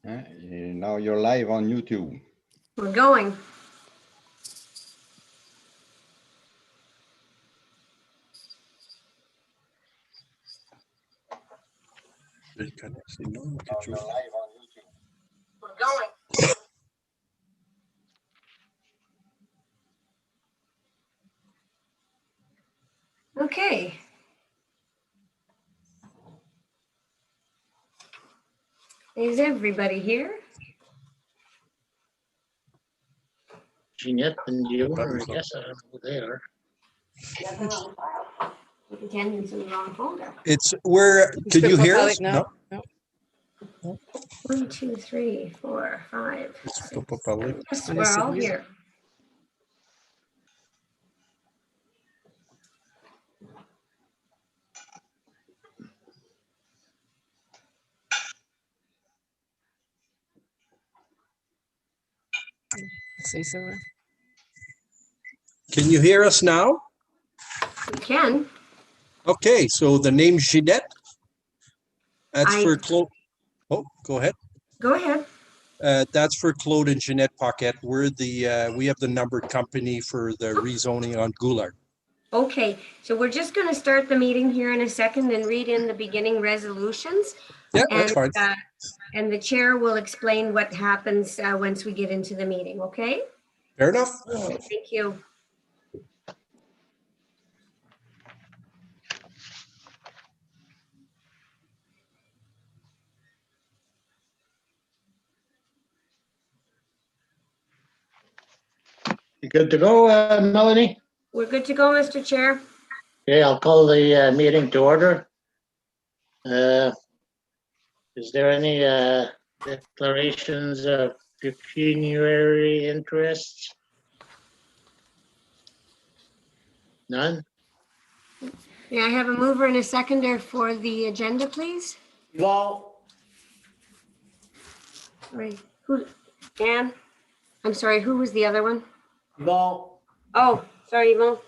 Now you're live on YouTube. We're going. Now you're live on YouTube. We're going. Okay. Is everybody here? Jeanette and you, I guess I don't know who they are. Attendance in the wrong folder. It's where, can you hear us? No. 1, 2, 3, 4, 5. Yes, I we're see. all here. Say so. Can you hear us now? We can. Okay, so the name's Jeanette. That's I- for Claude. Oh, go ahead. Go ahead. That's for Claude and Jeanette Paquette. We have the numbered company for the rezoning on Goulart. Okay, so we're just going to start the meeting here in a second and read in the beginning resolutions. Yeah, that's fine. And the chair will explain what happens once we get into the meeting, okay? Fair enough. Thank you. You good to go, Melanie? We're good to go, Mr. Chair. Okay, I'll call the meeting to order. Is there any declarations of pecuniary interests? None? May I have a mover and a seconder for the agenda, please? Sorry, who, Ann? I'm sorry, who was the other one? Oh, sorry, Yvonne.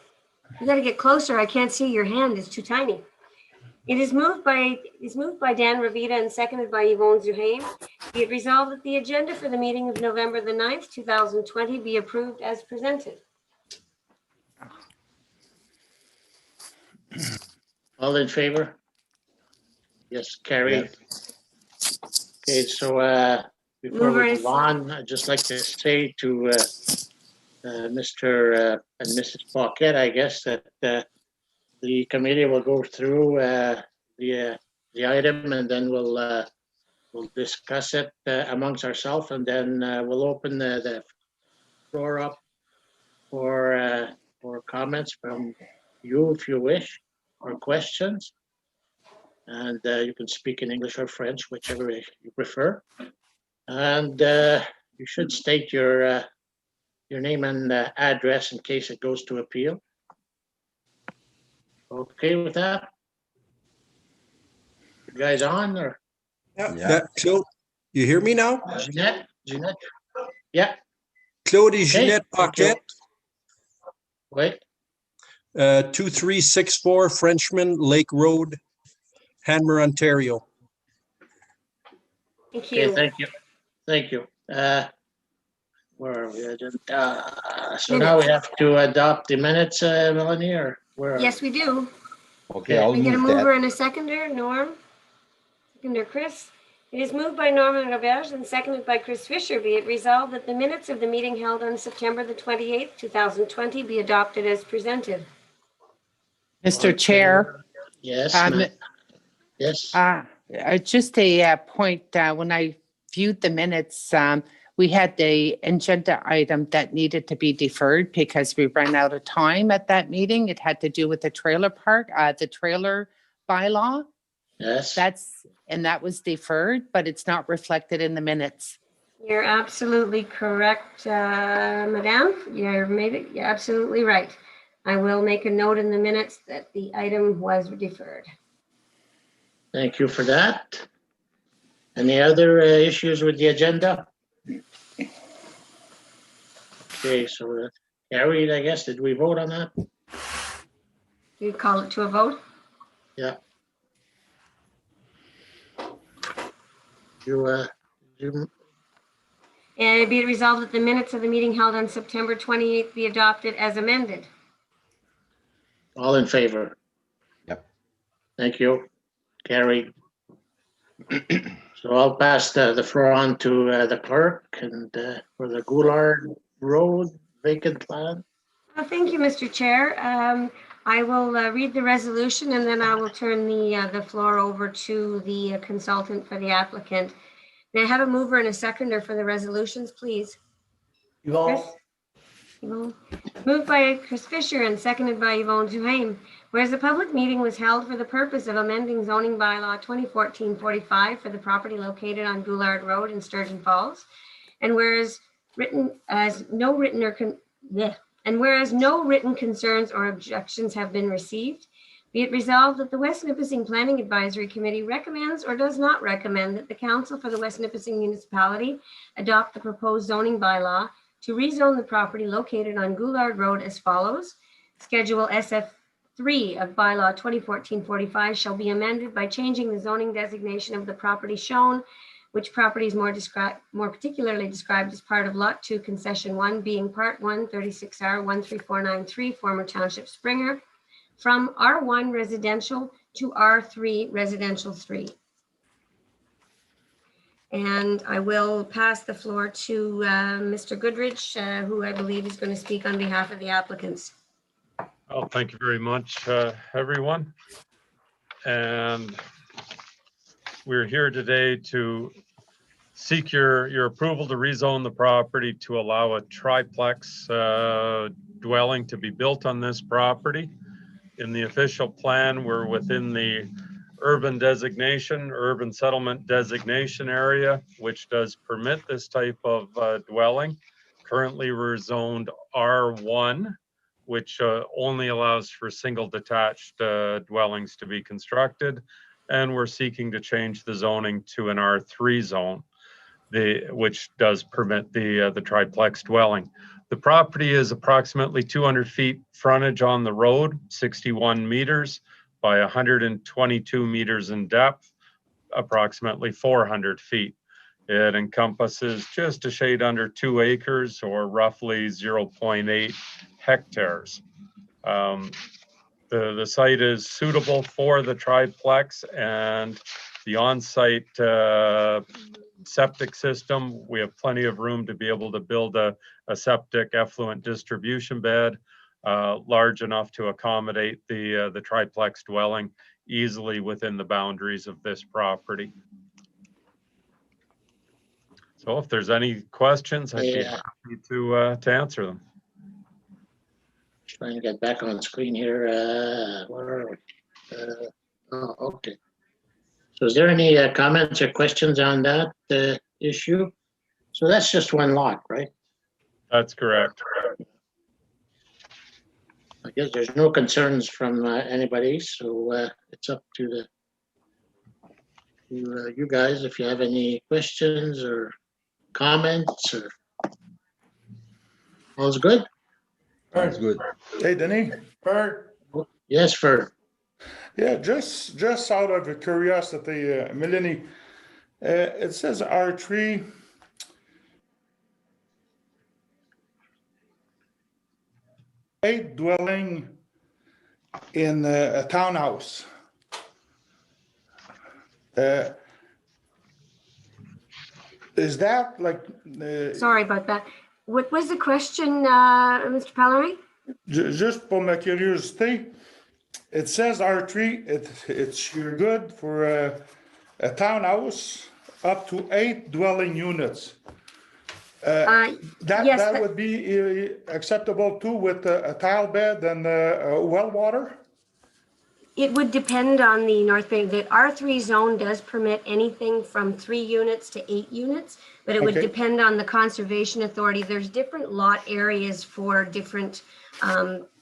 You gotta get closer. I can't see your hand. It's too tiny. It is moved by Dan Ravita and seconded by Yvonne Zuhaim. Be it resolved that the agenda for the meeting of November the 9th, 2020 be approved as presented. All in favor? Yes, carried. Okay, so before Mover we is- move on, I'd just like to say to Mr. And Mrs. Paquette, I guess, that the committee will go through the item and then we'll discuss it amongst ourselves, and then we'll open the floor up for comments from you if you wish, or questions. And you can speak in English or French, whichever you prefer. And you should state your name and address in case it goes to appeal. Okay with that? You guys on, or Yeah, Claude, you hear me now? Jeanette? Jeanette? Yeah, Claude and Okay, Jeanette thank you. Paquette, wait. 2364 Frenchman Lake Road, Hanmer, Ontario. Thank Okay, you. thank you. Thank you. Where are we? So now we have to adopt the minutes, Melanie, or where? Yes, we do. Okay, I'll Can I get a move mover that. and a seconder, Norm? Seconder, Chris? It is moved by Norman Roberge and seconded by Chris Fisher. Be it resolved that the minutes of the meeting held on September the 28th, 2020 be adopted as presented. Mr. Chair, Yes, Um, ma'am. Yes, just a point, when I viewed the minutes, we had the agenda item that needed to be deferred because we ran out of time at that meeting. It had to do with the trailer park, the trailer bylaw. yes. That was deferred, but it's not reflected in the minutes. You're absolutely correct, Madame. You're absolutely right. I will make a note in the minutes that the item was deferred. Thank you for that. Any other issues with the agenda? Okay, so carried, I guess. Did we vote on that? You call it to a vote? Yeah. You And be it resolved that the minutes of the meeting held on September 28th be adopted as amended. All in favor? Yep. Thank you. Carried. So I'll pass the floor on to the clerk and for the Goulard Road vacant land. Well, thank you, Mr. Chair. I will read the resolution and then I will turn the floor over to the consultant for the applicant. May I have a mover and a seconder for the resolutions, please? Chris? Yvonne. Moved by Chris Fisher and seconded by Yvonne Duhaime. Whereas the public meeting was held for the purpose of amending zoning bylaw 2014-45 for the property located on Goulard Road in Sturgeon Falls, and whereas no written concerns or objections have been received, be it resolved that the West Nipissing Planning Advisory Committee recommends or does not recommend that the Council for the West Nipissing Municipality adopt the proposed zoning bylaw to rezone the property located on Goulard Road as follows. Schedule SF3 of bylaw 2014-45 shall be amended by changing the zoning designation of the property shown, which property is more particularly described as part of Lot 2, Concession 1, being Part 1, 36R 13493, former Township Springer, from R1 Residential to R3 Residential 3. And I will pass the floor to Mr. Goodrich, who I believe is going to speak on behalf of the applicants. Oh, thank you very much, everyone. And we're here today to seek your approval to rezone the property to allow a triplex dwelling to be built on this property. In the official plan, we're within the urban settlement designation area, which does permit this type of dwelling. Currently, we're zoned R1, which only allows for single detached dwellings to be constructed. And we're seeking to change the zoning to an R3 zone, which does permit the triplex dwelling. The property is approximately 200 feet frontage on the road, 61 meters by 122 meters in depth, approximately 400 feet. It encompasses just a shade under 2 acres or roughly 0.8 hectares. The site is suitable for the triplex and the on-site septic system. We have plenty of room to be able to build a septic effluent distribution bed large enough to accommodate the triplex dwelling easily within the boundaries of this property. So if there's any questions, I'd be happy to answer them. Trying to get back on screen here. Where are we? Oh, okay. So is there any comments or questions on that issue? So that's just one lot, right? That's correct. I guess there's no concerns from anybody, so it's up to you guys if you have any questions or comments or all's good? Sounds good. Hey, Denny. Bert. Yes, Fer. Yeah, just out of curiosity, Melanie, it says R3. A dwelling in a townhouse. Is that like? Sorry about that. What was the question, Mr. Pallery? Just for my curiosity, it says R3, it's you're good for a townhouse up to 8 dwelling units. Yes, That would be acceptable too with a tile bed and well water? it would depend on the North Bay. The R3 zone does permit anything from 3 units to 8 units, but it would Okay. depend on the Conservation Authority. There's different lot areas for different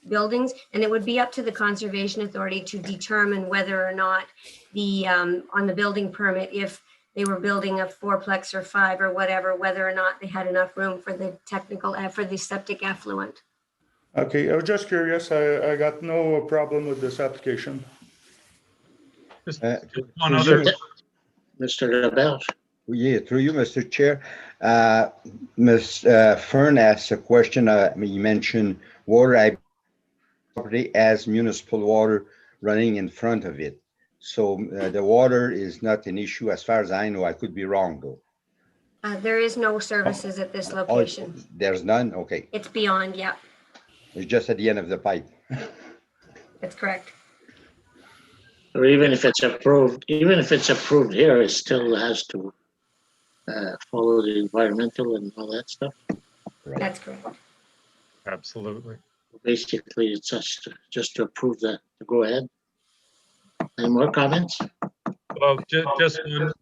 buildings, and it would be up to the Conservation Authority to determine whether or not the on the building permit, if they were building a 4-plex or 5 or whatever, whether or not they had enough room for the technical for the septic effluent. Okay, I was just curious. I got no problem with this application. Just Uh, one other. Mr. LaBelge. Yeah, through you, Mr. Chair. Ms. Fern asked a question. You mentioned water property as municipal water running in front of it. So the water is not an issue as far as I know. I could be wrong though. There is no services at this Oh, location. there's none? Okay. It's beyond, yeah, It's just at the end of the pipe. that's correct. Or even if it's approved here, it still has to follow the environmental and all that stuff. That's correct. Absolutely. Basically, it's just to approve that, to go ahead. Any more comments? Well, just one,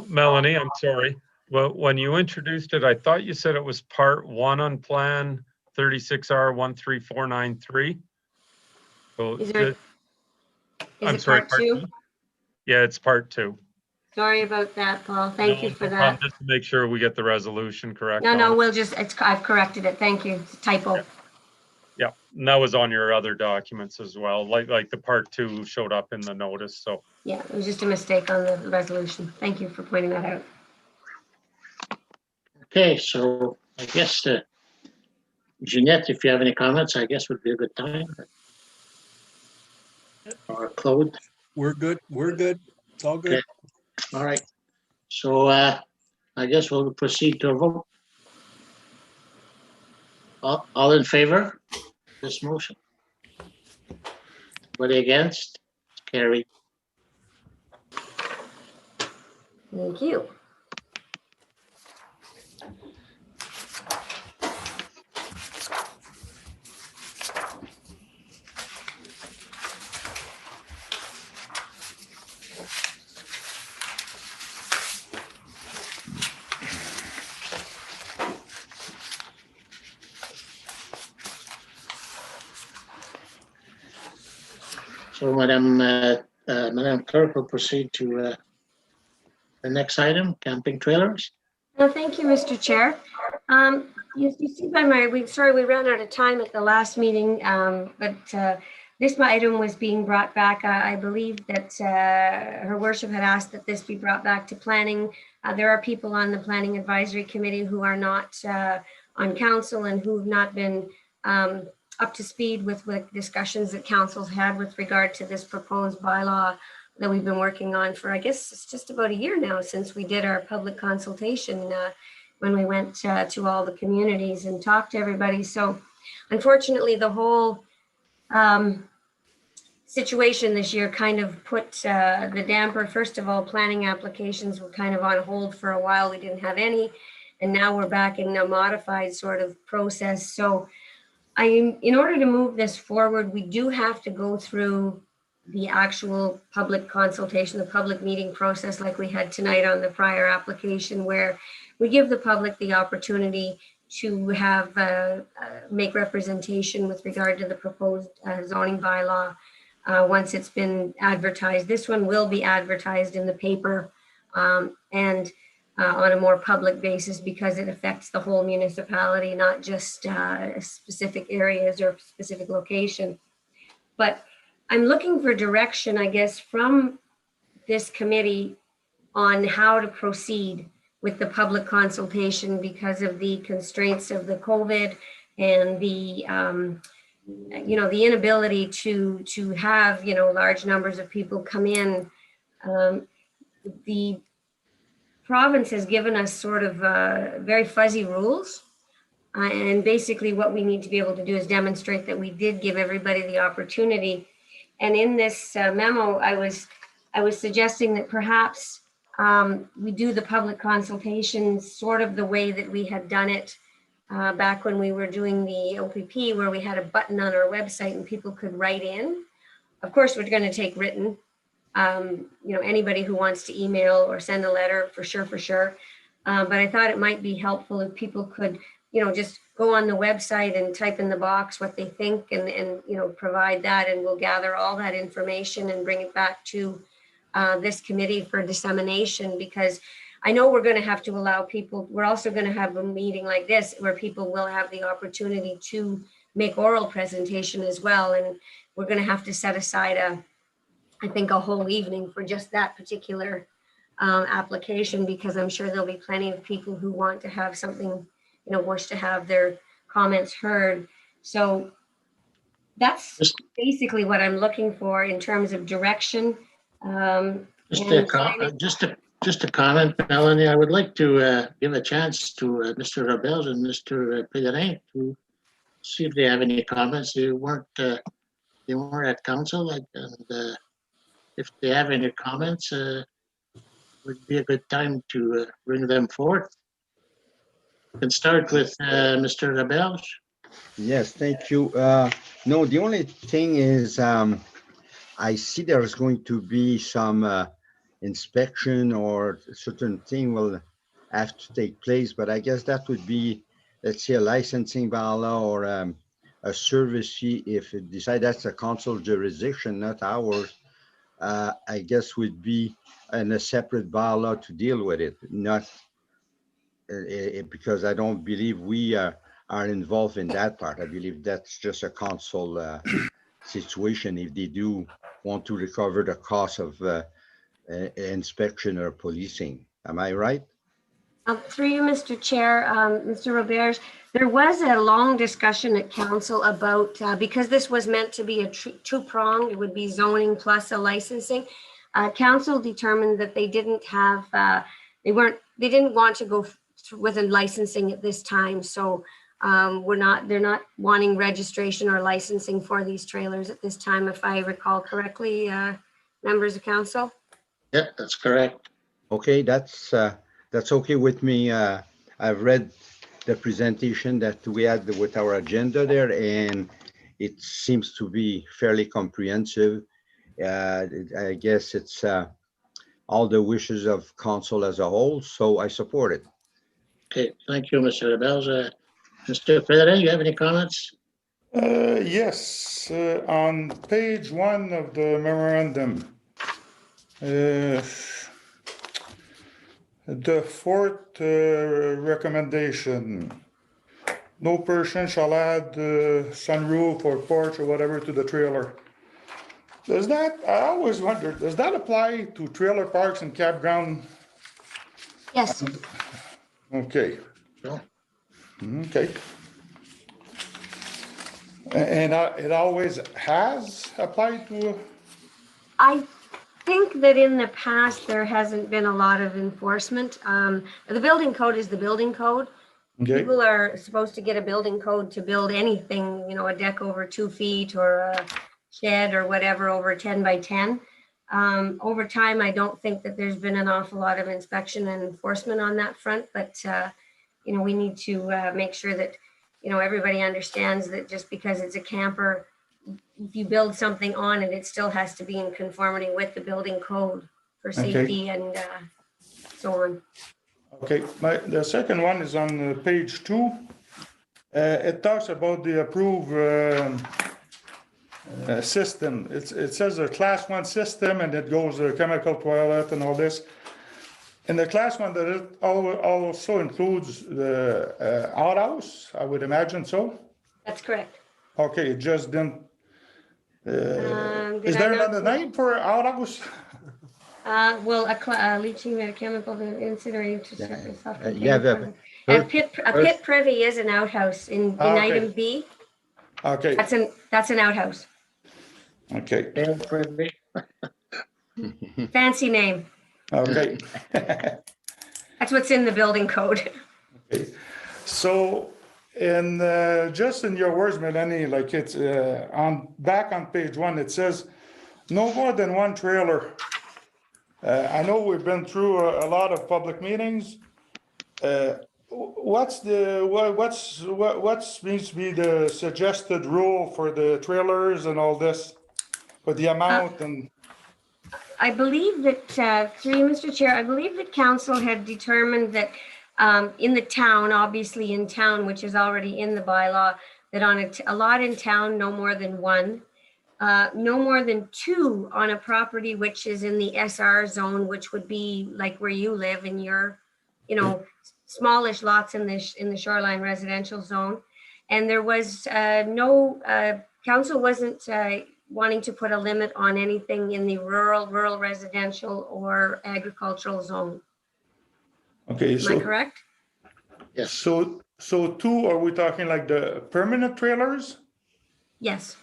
Melanie, I'm sorry. Well, when you introduced it, I thought you said it was part 1 on plan 36R 13493. So Is there, I'm is it sorry, part 2? Yeah, it's part 2. Sorry about that, Paul. Thank you No for problem. that. Just to make sure we get the resolution correct. No, on it. we'll just, I've corrected it. Thank you. It's a typo. Yeah, and that was on your other documents as well, like the part 2 showed up in the notice, so. Yeah, it was just a mistake on the resolution. Thank you for pointing that out. Okay, so I guess, Jeanette, if you have any comments, I guess would be a good time. Or Claude. We're good. We're good. It's all good. Okay. All right. So I guess we'll proceed to a vote. All in favor of this motion? Anybody against? Carried. Thank you. So Madam Clerk will proceed to the next item, camping trailers. Well, thank you, Mr. Chair. You see by we ran out of time at the last meeting, but this item was being brought back. I believe that Her Worship had asked that this be brought back to planning. There are people on the Planning Advisory Committee who are not on council and who've not been up to speed with discussions that council's had with regard to this proposed bylaw that we've been working on for, I guess it's just about a year now since we did our public consultation when we went to all the communities and talked to everybody. So unfortunately, the whole situation this year kind of put the damper. First of all, planning applications were kind of on hold for a while. We didn't have any. And now we're back in a modified sort of process. So in order to move this forward, we do have to go through the actual public consultation, the public meeting process like we had tonight on the prior application, where we give the public the opportunity to have make representation with regard to the proposed zoning bylaw once it's been advertised. This one will be advertised in the paper and on a more public basis because it affects the whole municipality, not just specific areas or specific location. But I'm looking for direction, I guess, from this committee on how to proceed with the public consultation because of the constraints of the COVID and the, the inability to have, large numbers of people come in. The province has given us sort of very fuzzy rules. And basically what we need to be able to do is demonstrate that we did give everybody the opportunity. And in this memo, I was suggesting that perhaps we do the public consultation sort of the way that we had done it back when we were doing the OPP, where we had a button on our website and people could write in. Of course, we're going to take written. Anybody who wants to email or send a letter, for sure. But I thought it might be helpful if people could, just go on the website and type in the box what they think and provide that, and we'll gather all that information and bring it back to this committee for dissemination, because I know we're going to have to allow people, we're also going to have a meeting like this where people will have the opportunity to make oral presentation as well. And we're going to have to set aside I think a whole evening for just that particular application, because I'm sure there'll be plenty of people who want to have something, wish to have their comments heard. So that's Just basically what I'm looking for in terms of direction. Just and a, just a comment, Melanie, I would like to give a chance to Mr. Rebels and Mr. Pellerin to see if they have any comments. They weren't at council, and if they have any comments, would be a good time to bring them forth. We can start with Mr. Rebels. Yes, thank you. No, the only thing is, I see there's going to be some inspection or certain thing will have to take place, but I guess that would be, let's say, a licensing bylaw or a service fee. If it decide that's a council jurisdiction, not ours, I guess would be in a separate bylaw to deal with it, not because I don't believe we are involved in that part. I believe that's just a council situation if they do want to recover the cost of inspection or policing. Am I right? Through you, Mr. Chair, Mr. Roberts, there was a long discussion at council about, because this was meant to be a two-pronged, it would be zoning plus a licensing. Council determined that they didn't have, they didn't want to go with a licensing at this time. So they're not wanting registration or licensing for these trailers at this time, if I recall correctly, members of council. Yeah, that's correct. Okay, that's okay with me. I've read the presentation that we had with our agenda there, and it seems to be fairly comprehensive. I guess it's all the wishes of council as a whole, so I support it. Okay, thank you, Mr. Rebels. Mr. Pellerin, you have any comments? Yes, on page 1 of the memorandum, the fourth recommendation, no person shall add sunroof or porch or whatever to the trailer. Does that, I always wondered, does that apply to trailer parks and campground? Yes. Okay. No. Okay. And it always has applied to? I think that in the past, there hasn't been a lot of enforcement. The building code is the building code. Okay. People are supposed to get a building code to build anything, a deck over 2 feet or a shed or whatever over 10 by 10. Over time, I don't think that there's been an awful lot of inspection and enforcement on that front, but we need to make sure that, everybody understands that just because it's a camper, if you build something on it, it still has to be in conformity with the building code for safety and so on. Okay, the second one is on page 2. It talks about the approved system. It says a class 1 system, and it goes chemical toilet and all this. In the class 1, that it also includes the outhouse, I would imagine so. That's correct. Okay, it just didn't. Is Did there I not- another name for outhouse? Well, a leaching chemical incinerating to surface. You have A pit privy is an outhouse in Okay. item B. Okay, That's an outhouse. okay, Fancy name. okay. That's what's in the building code. So, just in your words, Melanie, like it's back on page 1, it says no more than one trailer. I know we've been through a lot of public meetings. What's needs to be the suggested rule for the trailers and all this, for the amount and? I believe that, through you, Mr. Chair, I believe that council had determined that in the town, obviously in town, which is already in the bylaw, that on a lot in town, no more than one, no more than 2 on a property which is in the SR zone, which would be like where you live in your, smallish lots in the shoreline residential zone. And there was council wasn't wanting to put a limit on anything in the rural residential or agricultural zone. Okay, Am I correct? Yes. so two, are we talking like the permanent trailers? Yes.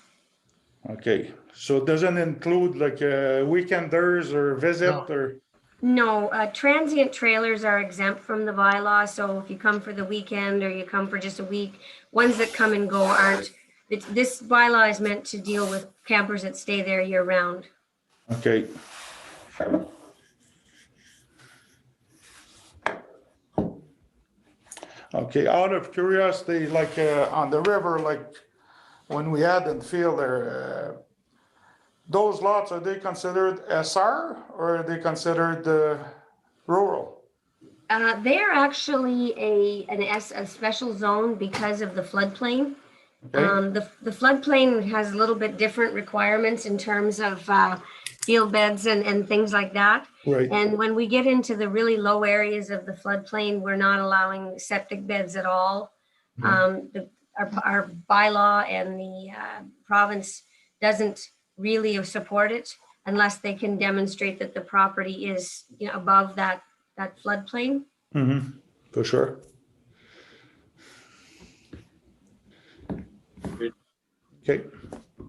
Okay, so it doesn't include like weekenders or visit or, No, transient trailers are exempt from the bylaw. So if you come for the weekend or you come for just a week, ones that come and go aren't. This bylaw is meant to deal with campers that stay there year round. okay. Okay, out of curiosity, like on the river, like when we had in field there, those lots, are they considered SR or are they considered rural? They're actually a special zone because of the floodplain. Okay, The floodplain has a little bit different requirements in terms of field beds and things like that. right, And when we get into the really low areas of the floodplain, we're not allowing septic beds at all. Our bylaw and the province doesn't really support it unless they can demonstrate that the property is, above that floodplain. for sure. Okay,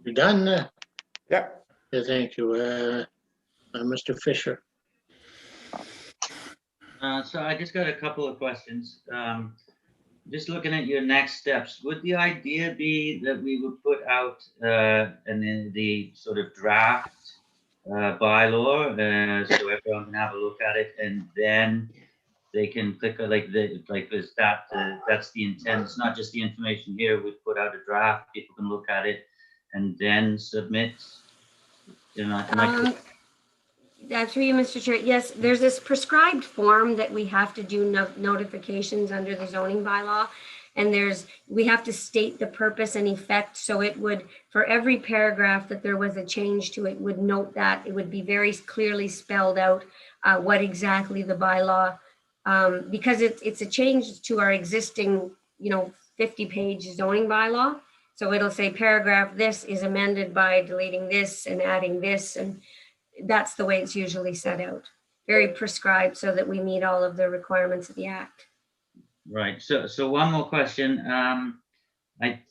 You done? yeah, Yeah, thank you. Mr. Fisher. So I just got a couple of questions. Just looking at your next steps, would the idea be that we would put out and then the sort of draft bylaw so everyone can have a look at it, and then they can click is that that's the intent? It's not just the information here. We put out a draft, people can look at it, and then submit. Through you, Mr. Chair. Yes, there's this prescribed form that we have to do notifications under the zoning bylaw. And we have to state the purpose and effect. So it would, for every paragraph that there was a change to, it would note that it would be very clearly spelled out what exactly the bylaw, because it's a change to our existing, 50-page zoning bylaw. So it'll say paragraph this is amended by deleting this and adding this, and that's the way it's usually set out. Very prescribed so that we meet all of the requirements of the Act. Right. So one more question. I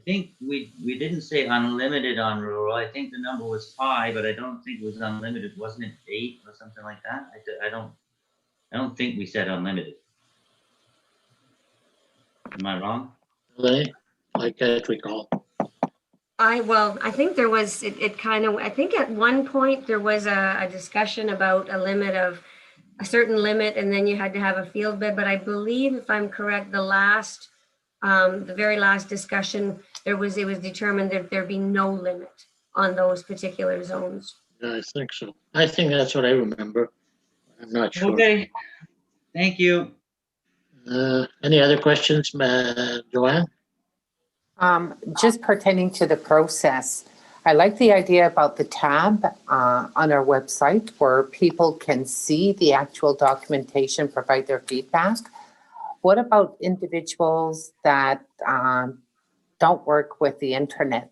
think we didn't say unlimited on rural. I think the number was 5, but I don't think it was unlimited. Wasn't it 8 or something like that? I don't think we said unlimited. Am I wrong? I can't recall. I think there was, I think at one point there was a discussion about a limit of a certain limit, and then you had to have a field bed. But I believe, if I'm correct, the very last discussion, it was determined that there be no limit on those particular zones. Yeah, I think so. I think that's what I remember. I'm not sure. Okay. Thank you. Any other questions, Joanne? Just pertaining to the process, I like the idea about the tab on our website where people can see the actual documentation, provide their feedback. What about individuals that don't work with the internet?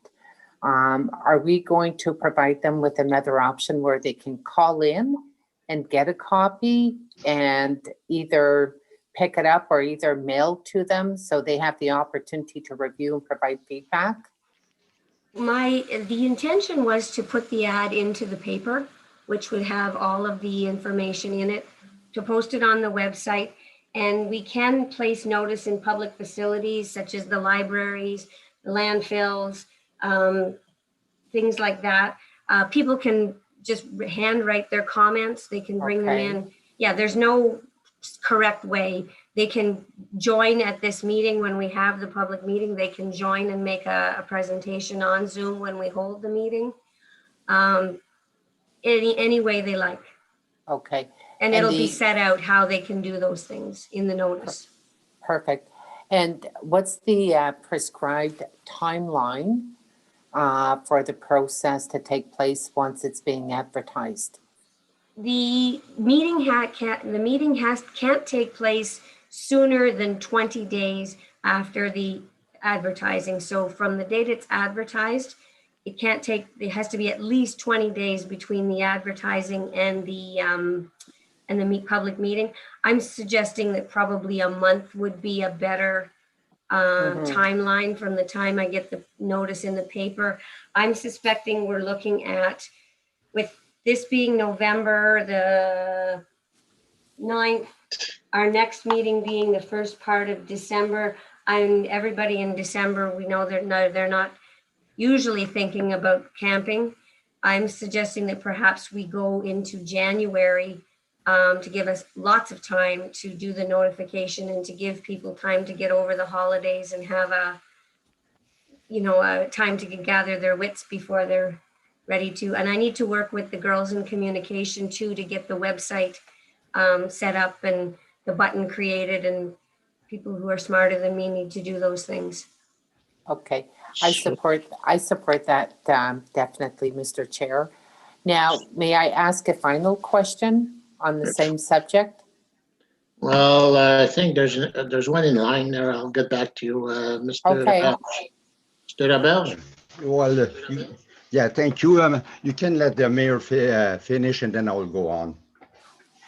Are we going to provide them with another option where they can call in and get a copy and either pick it up or either mail to them so they have the opportunity to review and provide feedback? The intention was to put the ad into the paper, which would have all of the information in it, to post it on the website. And we can place notice in public facilities such as the libraries, the landfills, things like that. People can just handwrite their comments. They can bring them in. Yeah, there's no correct way. They can join at this meeting when we have the public meeting. They can join and make a presentation on Zoom when we hold the meeting. Any way they like. Okay. And it'll be set out how they can do those things in the notice. Perfect. And what's the prescribed timeline for the process to take place once it's being advertised? The meeting can't take place sooner than 20 days after the advertising. So from the date it's advertised, it can't take, it has to be at least 20 days between the advertising and the public meeting. I'm suggesting that probably a month would be a better timeline from the time I get the notice in the paper. I'm suspecting we're looking at, with this being November the 9th, our next meeting being the first part of December. Everybody in December, we know they're not usually thinking about camping. I'm suggesting that perhaps we go into January to give us lots of time to do the notification and to give people time to get over the holidays and have a time to gather their wits before they're ready to. And I need to work with the girls in communication too, to get the website set up and the button created, and people who are smarter than me need to do those things. Okay, I support that definitely, Mr. Chair. Now, may I ask a final question on the same subject? Well, I think there's one in line there. I'll get back to you, Mr. Okay. Laberge. Mr. Laberge? Well, yeah, thank you. You can let the mayor finish and then I will go on.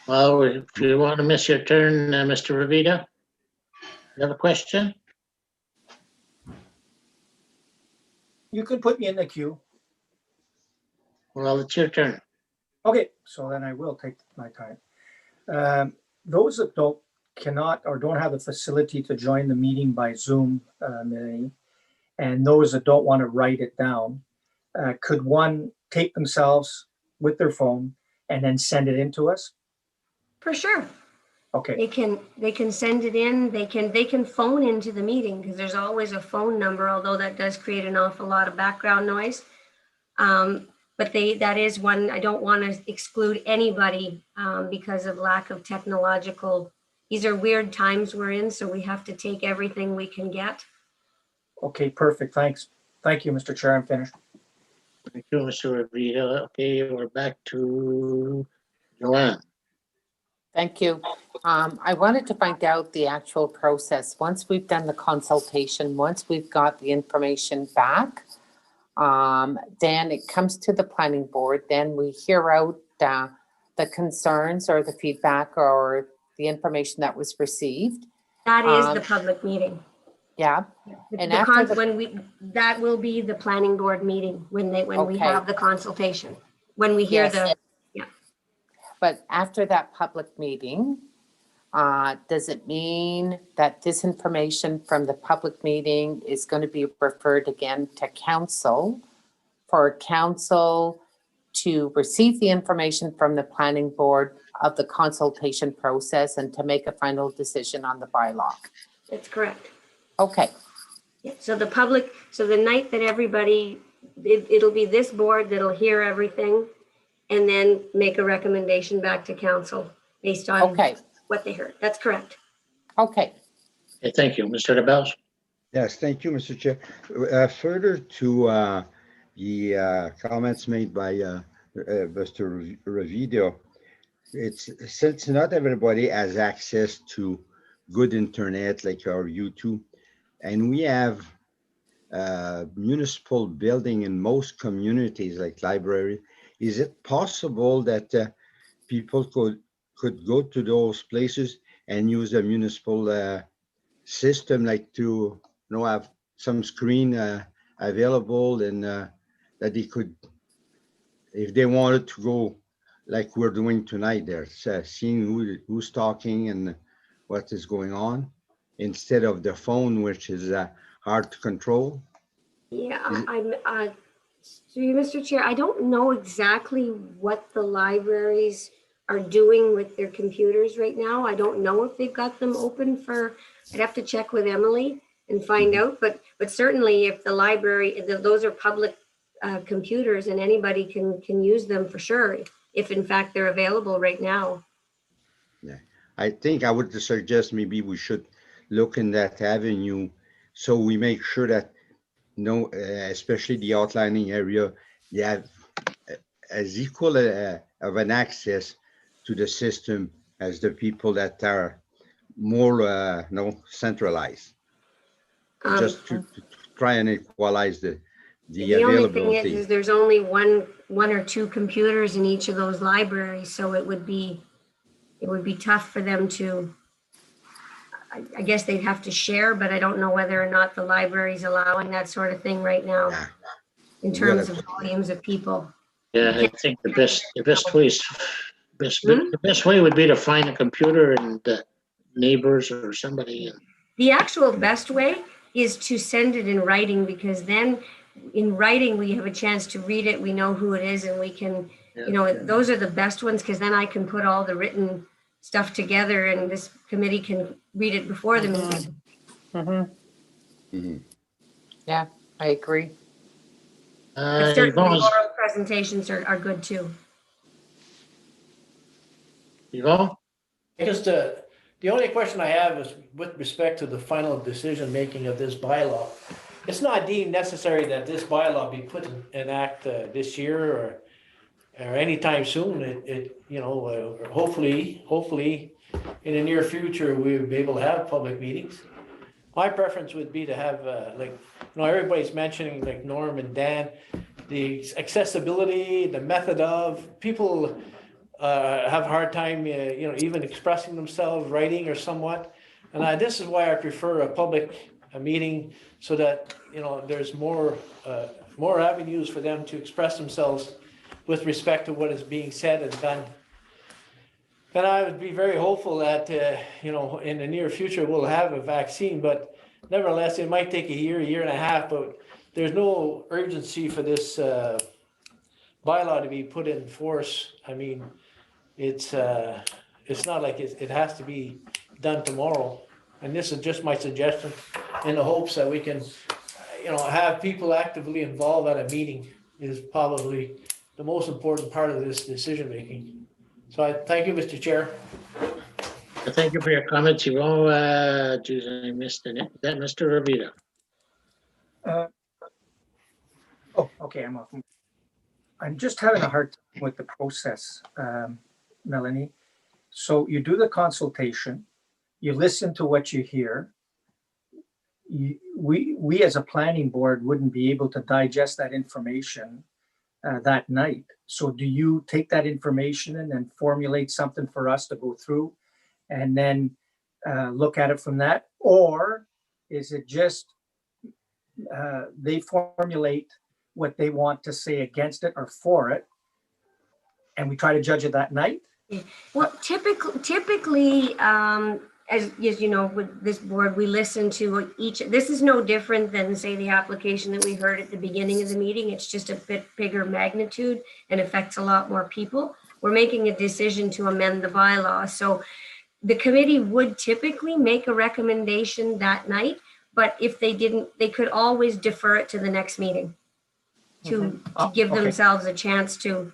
Well, if you want to miss your turn, Mr. Ravita, you have a question? You can put me in the queue. Well, it's your turn. Okay, so then I will take my time. Those that cannot or don't have the facility to join the meeting by Zoom, Melanie, and those that don't want to write it down, could one tape themselves with their phone and then send it in to us? For sure. Okay, They can send it in. They can phone into the meeting because there's always a phone number, although that does create an awful lot of background noise. But that is one, I don't want to exclude anybody because of lack of technological. These are weird times we're in, so we have to take everything we can get. okay, perfect. Thanks. Thank you, Mr. Chair. I'm finished. Thank you, Mr. Ravita. Okay, we're back to Joanne. Thank you. I wanted to find out the actual process. Once we've done the consultation, once we've got the information back, then it comes to the planning board. Then we hear out the concerns or the feedback or the information that was received. That is the public meeting. Yeah. And that will be the planning board meeting when we Okay. have the consultation, when we hear Yes. But after that public meeting, does it mean that this information from the public meeting is going to be referred again to council for council to receive the information from the planning board of the consultation process and to make a final decision on the bylaw? That's correct. Okay, So the night that everybody, it'll be this board that'll hear everything and then make a recommendation back to council based on okay, what they heard. That's correct. okay. Okay, thank you, Mr. Laberge. Yes, thank you, Mr. Chair. Further to the comments made by Mr. Ravito, it's since not everybody has access to good internet like our YouTube, and we have municipal building in most communities like library. Is it possible that people could go to those places and use a municipal system, like to have some screen available, and that they could, if they wanted to go like we're doing tonight, there seeing who's talking and what is going on, instead of the phone, which is hard to control? Yeah, through you, Mr. Chair, I don't know exactly what the libraries are doing with their computers right now. I don't know if they've got them open I'd have to check with Emily and find out, but certainly if the library, those are public computers and anybody can use them for sure, if in fact they're available right now. Yeah, I think I would suggest maybe we should look in that avenue, so we make sure that especially the outlining area, you have as equal of an access to the system as the people that are more centralized. Just to try and equalize the the The only thing availability. is there's only one or two computers in each of those libraries, so it would be tough for them to, I guess they'd have to share, but I don't know whether or not the library's allowing that sort of thing right now Yeah. in terms of volumes of people. Yeah, I think the best way is, Hmm? the best way would be to find a computer and neighbors or somebody. The actual best way is to send it in writing, because then in writing, we have a chance to read it, we know who it is, and we can, those are the best ones, because then I can put all the written stuff together and this committee can read it before the meeting. Mm-hmm. Yeah, I agree. But certainly Yvonne, oral presentations are good too. Yvonne? Just the only question I have is with respect to the final decision making of this bylaw. It's not deemed necessary that this bylaw be put in act this year or anytime soon. Hopefully in the near future, we'll be able to have public meetings. My preference would be to have everybody's mentioning, like Norm and Dan, the accessibility, the method of people have a hard time, even expressing themselves, writing or somewhat. And this is why I prefer a public meeting, so that, there's more avenues for them to express themselves with respect to what is being said and done. And I would be very hopeful that, in the near future, we'll have a vaccine, but nevertheless, it might take a year and a half, but there's no urgency for this bylaw to be put in force. I mean, it's not like it has to be done tomorrow. And this is just my suggestion, in the hopes that we can, have people actively involved at a meeting is probably the most important part of this decision making. So I thank you, Mr. Chair. Thank you for your comments, Yvonne. Geez, I missed that, Mr. Rabita. Okay, I'm off. I'm just having a hard time with the process, Melanie. So you do the consultation, you listen to what you hear. We as a planning board wouldn't be able to digest that information that night. So do you take that information and then formulate something for us to go through and then look at it from that? Or is it just they formulate what they want to say against it or for it, and we try to judge it that night? Well, typically, as you know, with this board, we listen to each. This is no different than, say, the application that we heard at the beginning of the meeting. It's just a bit bigger magnitude and affects a lot more people. We're making a decision to amend the bylaw. So the committee would typically make a recommendation that night, but if they didn't, they could always defer it to the next meeting to give themselves a chance to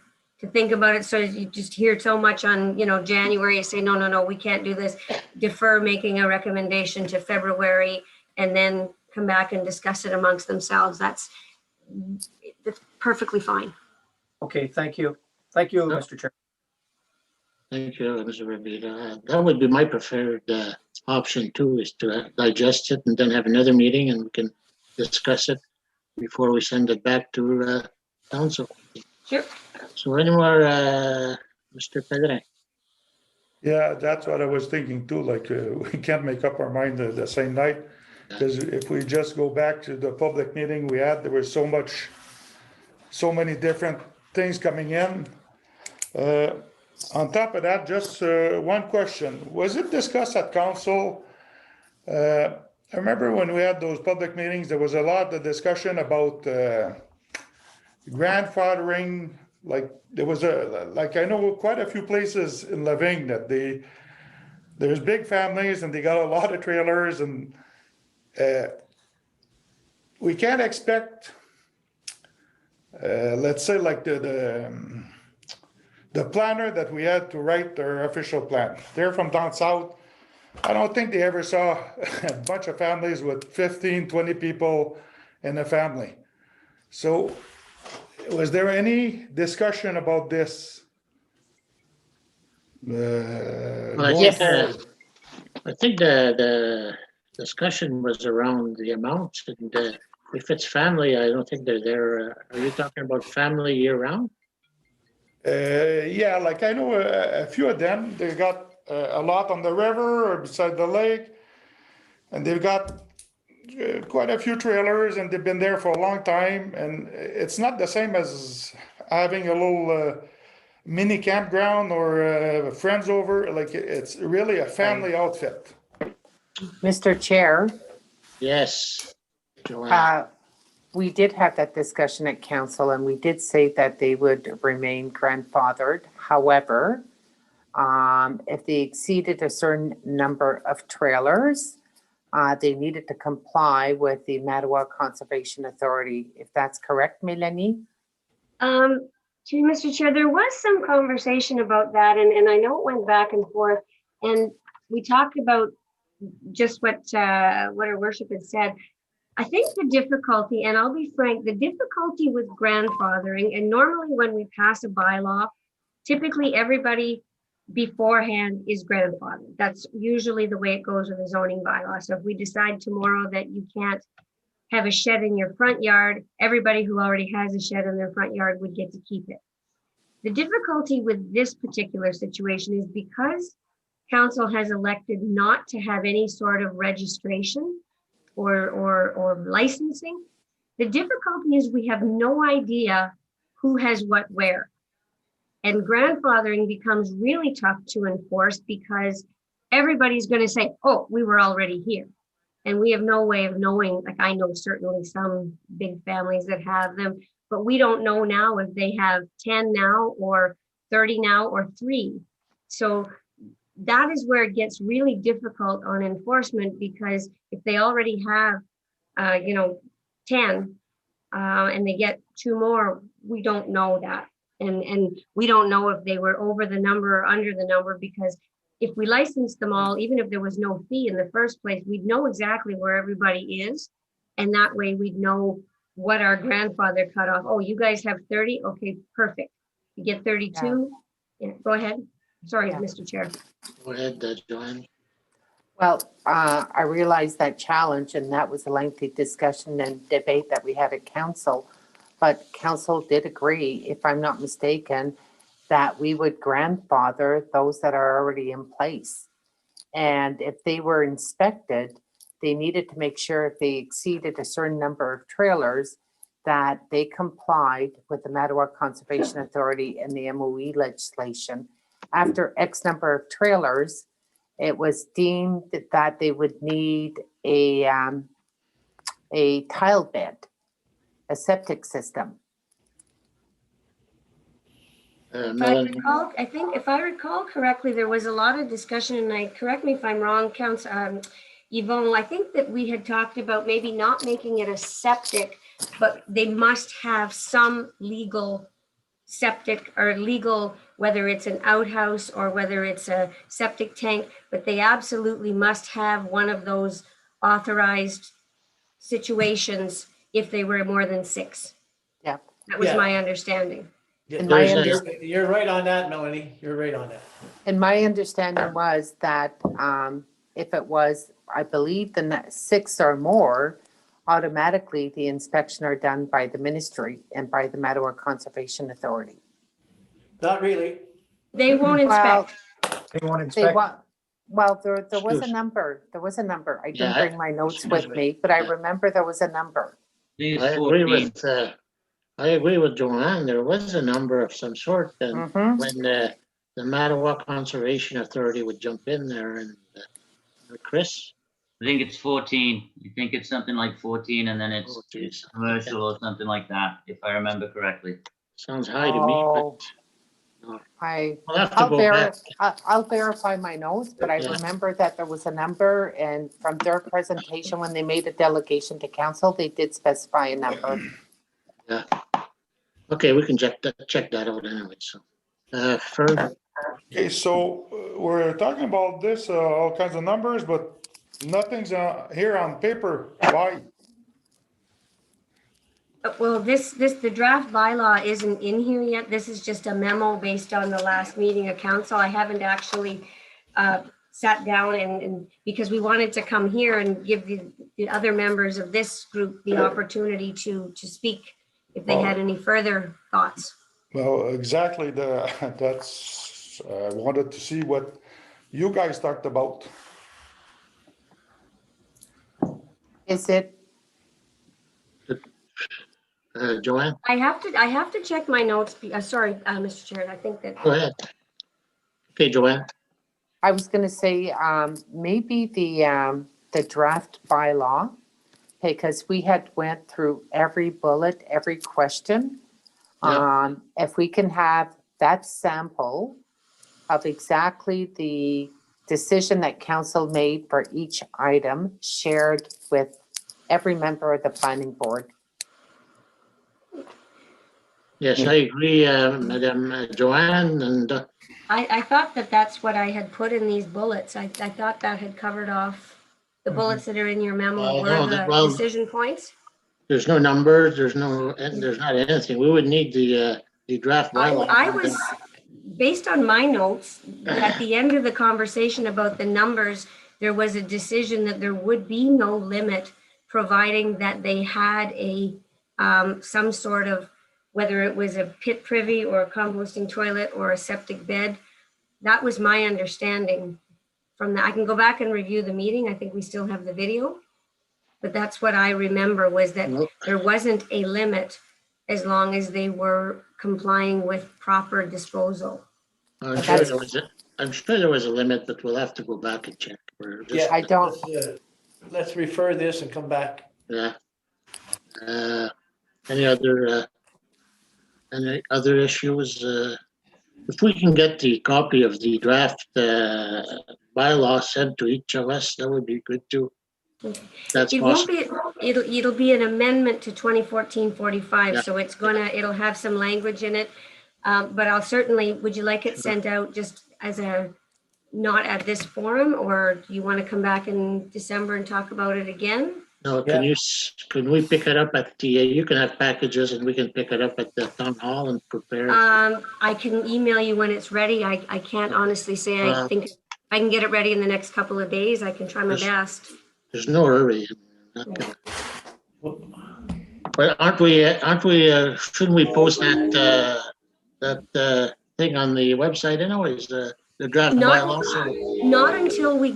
think about it. So you just hear so much on, January, you say, no, we can't do this. Defer making a recommendation to February and then come back and discuss it amongst themselves. That's perfectly fine. Okay, thank you. Thank you, Mr. Chair. Thank you, Mr. Rabita. That would be my preferred option too, is to digest it and then have another meeting and we can discuss it before we send it back to council. Sure. So any more, Mr. Pedre? Yeah, that's what I was thinking too, like, we can't make up our mind the same night. Because if we just go back to the public meeting we had, there was so many different things coming in. On top of that, just one question. Was it discussed at council? I remember when we had those public meetings, there was a lot of discussion about grandfathering. Like there was I know quite a few places in Lavigne that there's big families and they got a lot of trailers, and we can't expect, let's say, like the planner that we had to write their official plan. They're from down south. I don't think they ever saw a bunch of families with 15, 20 people in a family. So was there any discussion about this? Well, I think the discussion was around the amounts and if it's family, I don't think they're there. Are you talking about family year round? Yeah, like I know a few of them, they got a lot on the river or beside the lake. And they've got quite a few trailers and they've been there for a long time. And it's not the same as having a little mini campground or friends over. Like it's really a family outfit. Mr. Chair, Yes. Joanne. we did have that discussion at council and we did say that they would remain grandfathered. However, if they exceeded a certain number of trailers, they needed to comply with the Mattawa Conservation Authority. If that's correct, Melanie? Mr. Chair, there was some conversation about that, and I know it went back and forth, and we talked about just what our worship had said. I think the difficulty, and I'll be frank, the difficulty with grandfathering, and normally when we pass a bylaw, typically everybody beforehand is grandfathered. That's usually the way it goes with a zoning bylaw. So if we decide tomorrow that you can't have a shed in your front yard, everybody who already has a shed in their front yard would get to keep it. The difficulty with this particular situation is because council has elected not to have any sort of registration or licensing. The difficulty is we have no idea who has what where. And grandfathering becomes really tough to enforce because everybody's going to say, oh, we were already here. And we have no way of knowing, like I know certainly some big families that have them, but we don't know now if they have 10 now or 30 now or 3. So that is where it gets really difficult on enforcement, because if they already have, 10 and they get 2 more, we don't know that. And we don't know if they were over the number or under the number, because if we licensed them all, even if there was no fee in the first place, we'd know exactly where everybody is. And that way we'd know what our grandfather cut off. Oh, you guys have 30? Okay, perfect. You get 32? Yeah, go ahead. Sorry, Mr. Chair. Go ahead, Joanne. Well, I realized that challenge, and that was a lengthy discussion and debate that we had at council. But council did agree, if I'm not mistaken, that we would grandfather those that are already in place. And if they were inspected, they needed to make sure if they exceeded a certain number of trailers, that they complied with the Mattawa Conservation Authority and the MOE legislation. After X number of trailers, it was deemed that they would need a tile bed, a septic system. I think if I recall correctly, there was a lot of discussion, and correct me if I'm wrong, Council Yvonne, I think that we had talked about maybe not making it a septic, but they must have some legal septic or legal, whether it's an outhouse or whether it's a septic tank, but they absolutely must have one of those authorized situations if they were more than 6. Yeah. That was my understanding. You're right on that, Melanie. You're right on that. And my understanding was that if it was, I believe, the 6 or more, automatically the inspection are done by the ministry and by the Mattawa Conservation Authority. Not really. They won't inspect. They won't inspect. Well, there was a number. There was a number. I didn't bring my notes with me, but I remember there was a number. I agree with Joanne. There was a number of some sort, and when the Mattawa Conservation Authority would jump in there. And Chris? I think it's 14. I think it's something like 14, and then it's commercial or something like that, if I remember correctly. Sounds high to me, but I'll verify my notes, but I remember that there was a number, and from their presentation, when they made a delegation to council, they did specify a number. Yeah. Okay, we can check that out anyway. So, further. Okay, so we're talking about this, all kinds of numbers, but nothing's here on paper. Why? Well, the draft bylaw isn't in here yet. This is just a memo based on the last meeting of council. I haven't actually sat down and because we wanted to come here and give the other members of this group the opportunity to speak if they had any further thoughts. Well, exactly, that's, I wanted to see what you guys talked about. Is it, Joanne, I have to check my notes. Sorry, Mr. Chair, I think that. go ahead. Okay, Joanne. I was gonna say, maybe the draft bylaw, because we had went through every bullet, every question. Yeah. If we can have that sample of exactly the decision that council made for each item shared with every member of the planning board. Yes, I agree, Madam Joanne, and I thought that that's what I had put in these bullets. I thought that had covered off the bullets that are in your memo were the decision points. there's no numbers, there's not anything. We would need the draft bylaw. I was, based on my notes, at the end of the conversation about the numbers, there was a decision that there would be no limit, providing that they had a some sort of, whether it was a pit privy or a composting toilet or a septic bed. That was my understanding from that. I can go back and review the meeting. I think we still have the video, but that's what I remember, was that there wasn't a limit as long as they were complying with proper disposal. I'm sure there was a limit, but we'll have to go back and check. Yeah, I don't. Let's refer this and come back. Yeah. Any other issues? If we can get the copy of the draft bylaw sent to each of us, that would be good too. That's It possible. won't be, it'll be an amendment to 2014-45, Yeah. so it'll have some language in it. But I'll certainly, would you like it sent out just as a, not at this forum, or do you want to come back in December and talk about it again? No, can we pick it up at the, you can have packages and we can pick it up at the town hall and prepare it? I can email you when it's ready. I can't honestly say. I think I can get it ready in the next couple of days. I can try my best. There's no hurry. But aren't we, shouldn't we post that thing on the website anyways, the draft bylaw? Not until we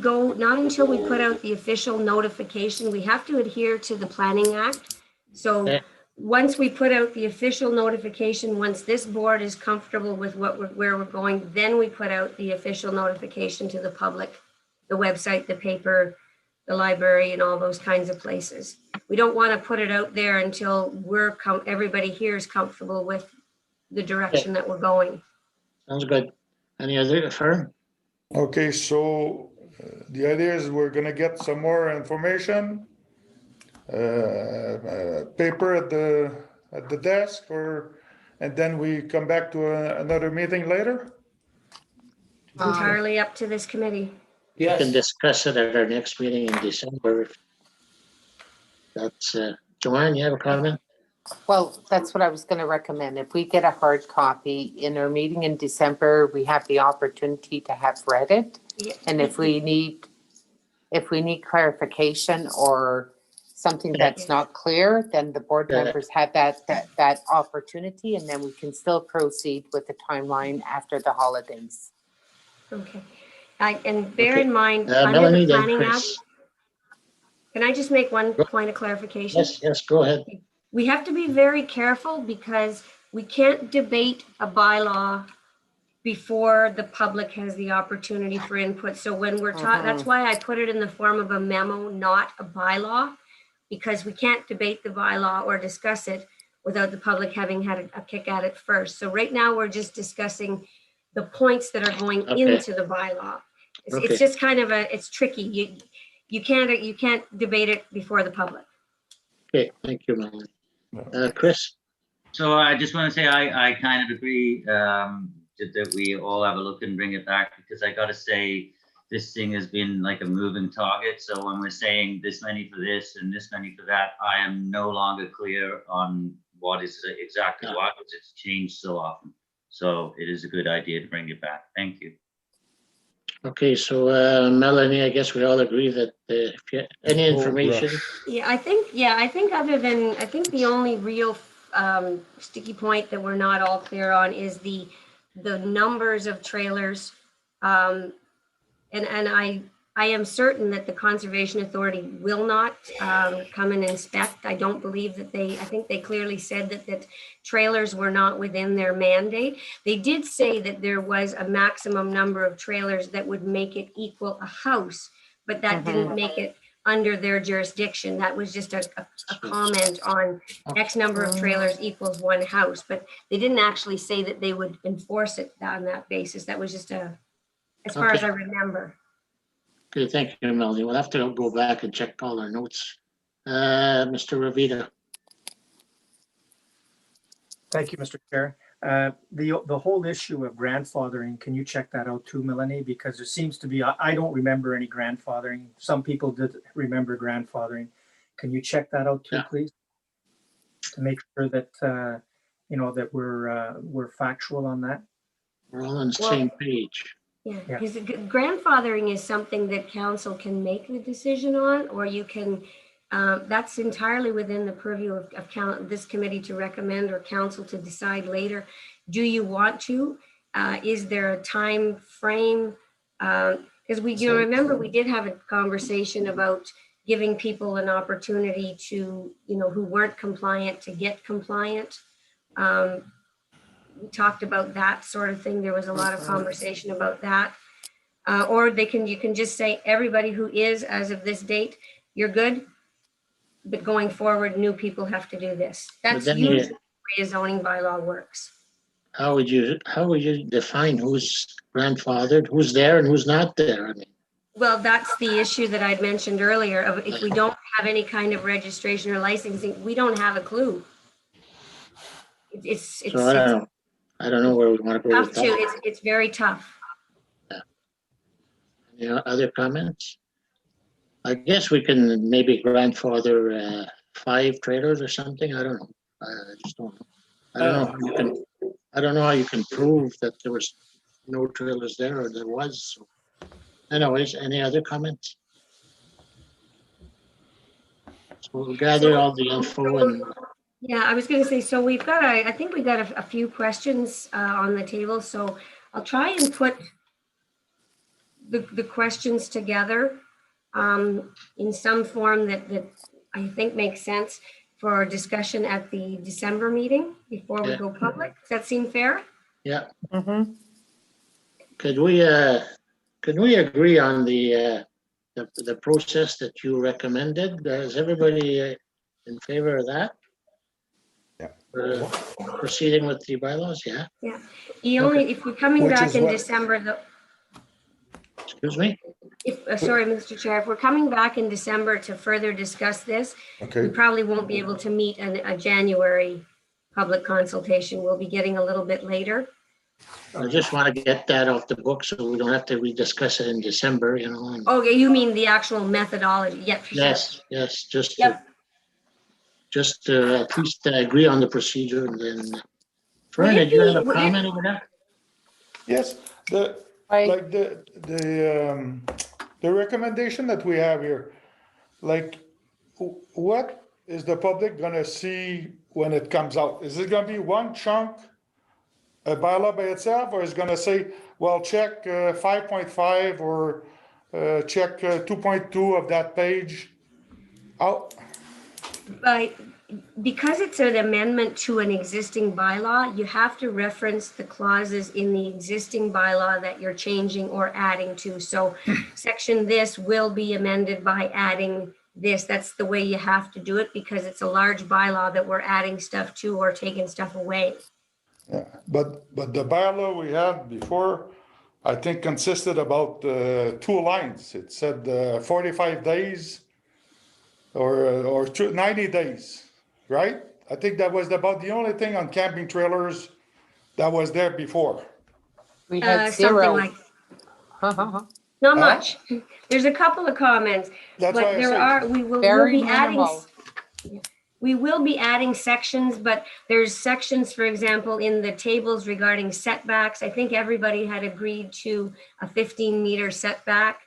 put out the official notification. We have to adhere to the Planning Act. So Okay. once we put out the official notification, once this board is comfortable with where we're going, then we put out the official notification to the public, the website, the paper, the library, and all those kinds of places. We don't want to put it out there until everybody here is comfortable with the direction that we're going. Sounds good. Any other, Fern? Okay, so the idea is we're gonna get some more information, paper at the desk, and then we come back to another meeting later? Entirely up to this committee. We can Yes, discuss it at our next meeting in December. That's, Joanne, you have a comment? Well, that's what I was gonna recommend. If we get a hard copy in our meeting in December, we have the opportunity to have read it. Yeah. And if we need clarification or something that's not clear, then the board Yeah. members have that opportunity, and then we can still proceed with the timeline after the holidays. Okay. And bear Okay. in mind, under Melanie, the then Planning Act, Chris. can I just make one point of clarification? Yes, go ahead. We have to be very careful because we can't debate a bylaw before the public has the opportunity for input. So when we're talking, that's why I put it in the form of a memo, not a bylaw, because we can't debate the bylaw or discuss it without the public having had a kick at it first. So right now, we're just discussing the points that are going Okay. into the bylaw. Okay. It's just kind of it's tricky. You can't debate it before the public. Okay, thank you, Melanie. Chris? So I just want to say I kind of agree that we all have a look and bring it back, because I got to say this thing has been like a moving target. So when we're saying this many for this and this many for that, I am no longer clear on what is exactly what, because it's changed so often. So it is a good idea to bring it back. Thank you. Okay, so Melanie, I guess we all agree that if you, any information, Yeah, I think other than, I think the only real sticky point that we're not all clear on is the numbers of trailers. And I am certain that the Conservation Authority will not come and inspect. I don't believe that I think they clearly said that trailers were not within their mandate. They did say that there was a maximum number of trailers that would make it equal a house, but that didn't make it under their jurisdiction. That was just a comment on X number of trailers equals one house, but they didn't actually say that they would enforce it on that basis. That was just as far as I remember. okay, thank you, Melanie. We'll have to go back and check all our notes. Mr. Ravita, Thank you, Mr. Chair. The whole issue of grandfathering, can you check that out too, Melanie? Because there seems to be, I don't remember any grandfathering. Some people did remember grandfathering. Can you check that out too, Yeah. please? To make sure that, that we're factual on that. we're all on the same page. Yeah, Yeah. because grandfathering is something that council can make the decision on, or you can, that's entirely within the purview of this committee to recommend or council to decide later. Do you want to? Is there a time frame? Because remember, we did have a conversation about giving people an opportunity to, who weren't compliant to get compliant. We talked about that sort of thing. There was a lot of conversation about that. Or you can just say, everybody who is, as of this date, you're good. But going forward, new people have to do this. That's usually the way a zoning bylaw works. How would you define who's grandfathered, who's there and who's not there? I mean, Well, that's the issue that I'd mentioned earlier of if we don't have any kind of registration or licensing, we don't have a clue. It's so I don't know where we want to go tough with to, that. it's very tough. Any other comments? I guess we can maybe grandfather 5 trailers or something. I don't know. I just don't know. I don't know how you can prove that there was no trailers there or there was. So. Anyways, any other comments? So we'll gather all the info and. Yeah, I was going to say, so we've got, I think we got a few questions on the table. So I'll try and put the questions together in some form that I think makes sense for discussion at the December meeting before we go public. Does that seem fair? Yeah. Could we agree on the process that you recommended? Is everybody in favor of that? Yeah. Proceeding with the bylaws, yeah. Yeah. If we're coming back in December, Excuse me? Sorry, Mr. Chair, if we're coming back in December to further discuss this, we probably won't be able to meet a January public consultation. We'll be getting a little bit later. I just want to get that off the book so we don't have to rediscuss it in December, And, okay, you mean the actual methodology? Yeah, for yes, sure. yes, just to at least agree on the procedure and then. Fern, did you have a comment over that? Yes, the recommendation that we have here, like, what is the public gonna see when it comes out? Is it gonna be one chunk, a bylaw by itself, or is it gonna say, well, check 5.5 or check 2.2 of that page out? But because it's an amendment to an existing bylaw, you have to reference the clauses in the existing bylaw that you're changing or adding to. So section this will be amended by adding this. That's the way you have to do it because it's a large bylaw that we're adding stuff to or taking stuff away. Yeah, but the bylaw we had before, I think consisted about 2 lines. It said 45 days or 90 days, right? I think that was about the only thing on camping trailers that was there before. We had 0. Not much. There's a couple of comments, That's but why I there said- are, we'll Very be adding. minimal. We will be adding sections, but there's sections, for example, in the tables regarding setbacks. I think everybody had agreed to a 15-meter setback.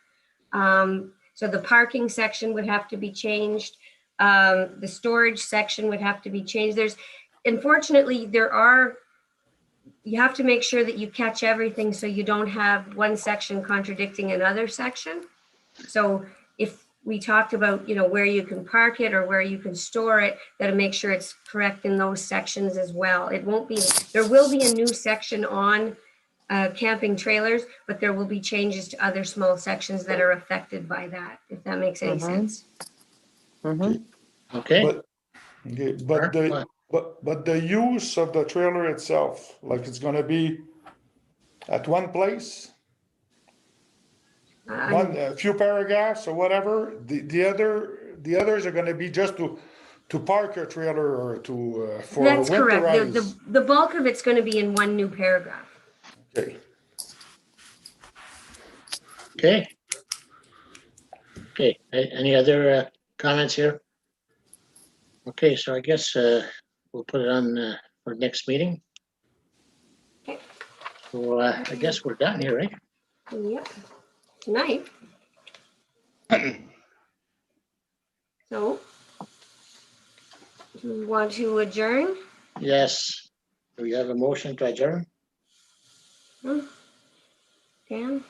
So the parking section would have to be changed. The storage section would have to be changed. Unfortunately, you have to make sure that you catch everything so you don't have one section contradicting another section. So if we talked about, where you can park it or where you can store it, got to make sure it's correct in those sections as well. There will be a new section on camping trailers, but there will be changes to other small sections that are affected by that, if that makes any sense. Okay, But the use of the trailer itself, like it's gonna be at one place, a few paragraphs or whatever, the others are gonna be just to park your trailer or for That's correct. winterize. The bulk of it's going to be in one new paragraph. Okay. Okay, any other comments here? Okay, so I guess we'll put it on for next meeting. Okay. So I guess we're done here, right? Yep, tonight. So, do you want to adjourn? Yes. Do we have a motion to adjourn? Dan?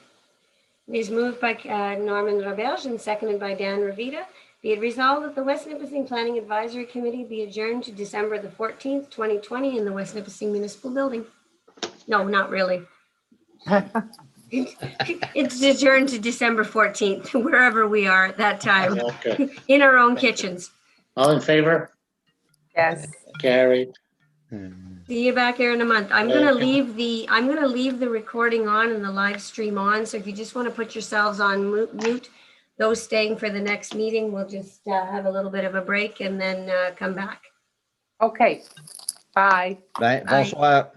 It is moved by Norman Roberge and seconded by Dan Ravita. Be it resolved that the West Nipissing Planning Advisory Committee be adjourned to December the 14th, 2020 in the West Nipissing Municipal Building. No, not really. It's adjourned to December 14th, wherever we are at that time, Okay. in our own kitchens. All in favor? Yes. Carried. See you back here in a month. I'm gonna leave the recording on and the live stream on. So if you just want to put yourselves on mute, those staying for the next meeting, we'll just have a little bit of a break and then come back. Okay. Bye. Bye. Bonsoir.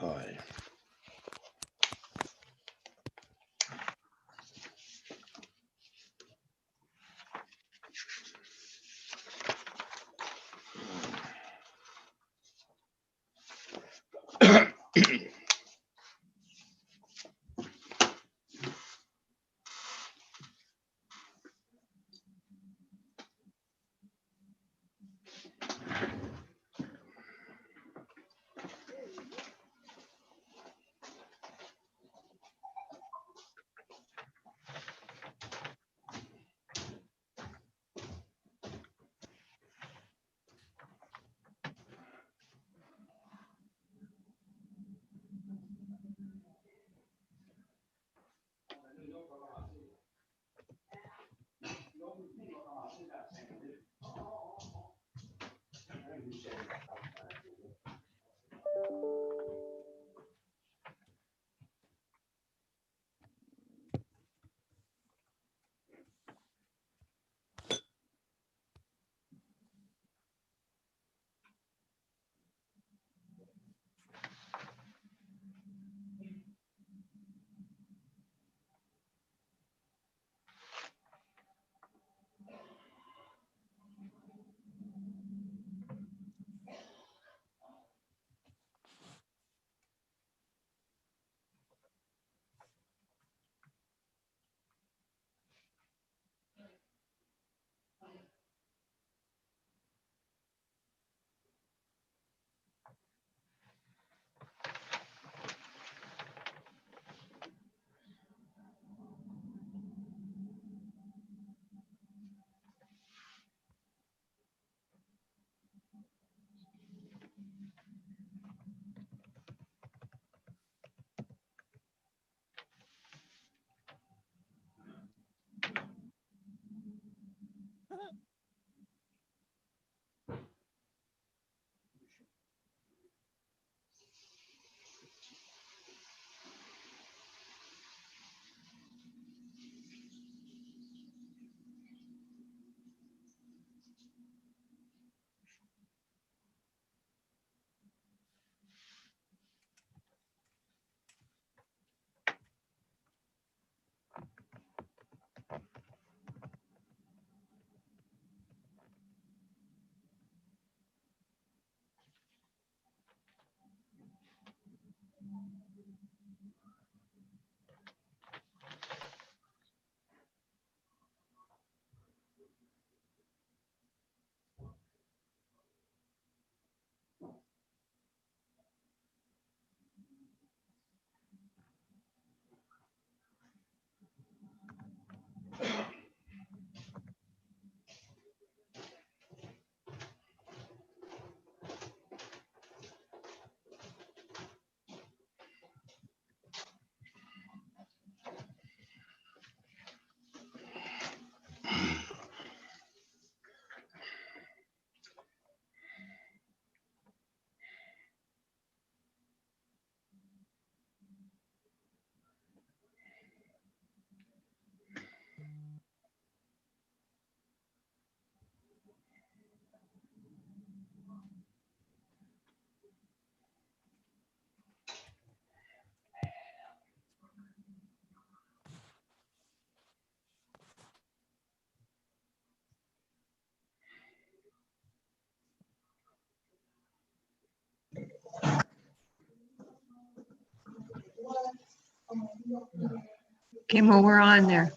Bye. Okay, well, we're on there.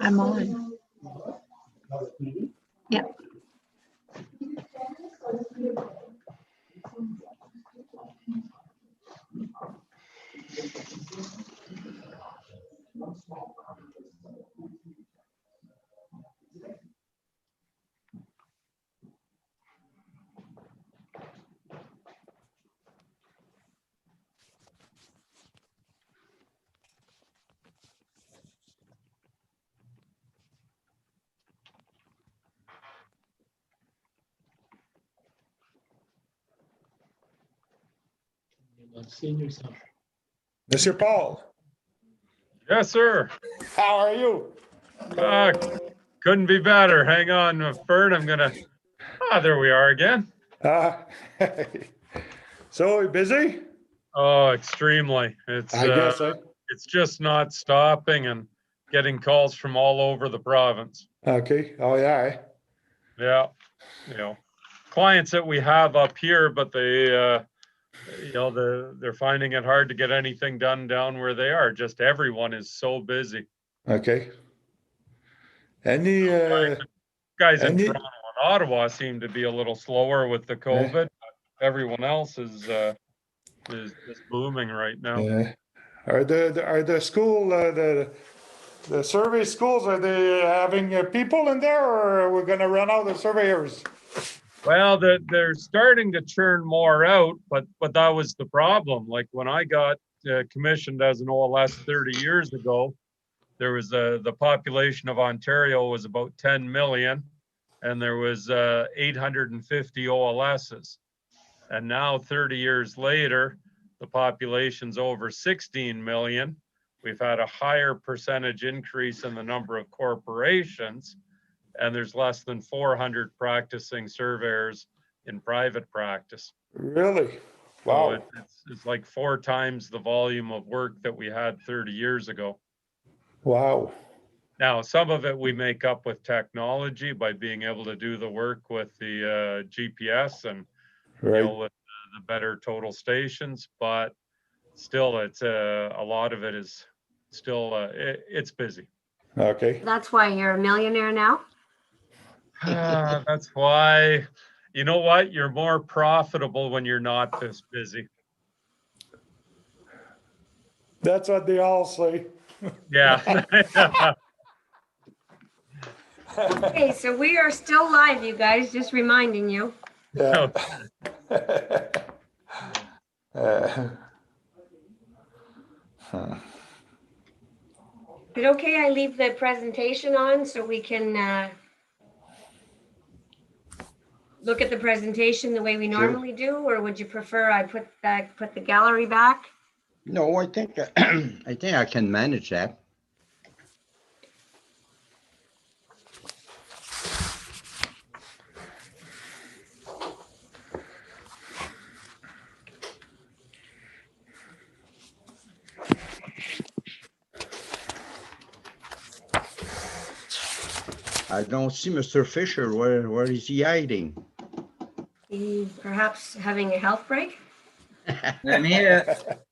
I'm on. Yeah. Mr. Paul, Yes, sir. how are you? Uh, couldn't be better. Hang on, Fern. I'm gonna. There we are again. So busy? Oh, extremely. I guess, It's just not stopping and getting calls from all over the province. okay. Oh, yeah. Yeah, clients that we have up here, but they, they're finding it hard to get anything done down where they are. Just everyone is so busy. Okay. Any, Guys in Any- Toronto and Ottawa seem to be a little slower with the COVID. Everyone else is booming right now. are the school, the survey schools, are they having people in there, or we're gonna run out of surveyors? Well, they're starting to churn more out, but that was the problem. Like when I got commissioned as an OLS 30 years ago, there was the population of Ontario was about 10 million, and there was 850 OLSs. And now 30 years later, the population's over 16 million. We've had a higher percentage increase in the number of corporations, and there's less than 400 practicing surveyors in private practice. Really? So Wow. it's like 4 times the volume of work that we had 30 years ago. Wow. Now, some of it we make up with technology by being able to do the work with the GPS and Right. with the better total stations, but still, it's a lot of it is still it's busy. Okay. That's why you're a millionaire now? That's why, you know what? You're more profitable when you're not this busy. That's what they all say. Yeah. Okay, so we are still live, you guys, just reminding you. Yeah. Is it okay I leave the presentation on so we can look at the presentation the way we normally do, or would you prefer I put the gallery back? No, I think I can manage that. I don't see Mr. Fisher. Where is he hiding? Perhaps having a health break? I'm here.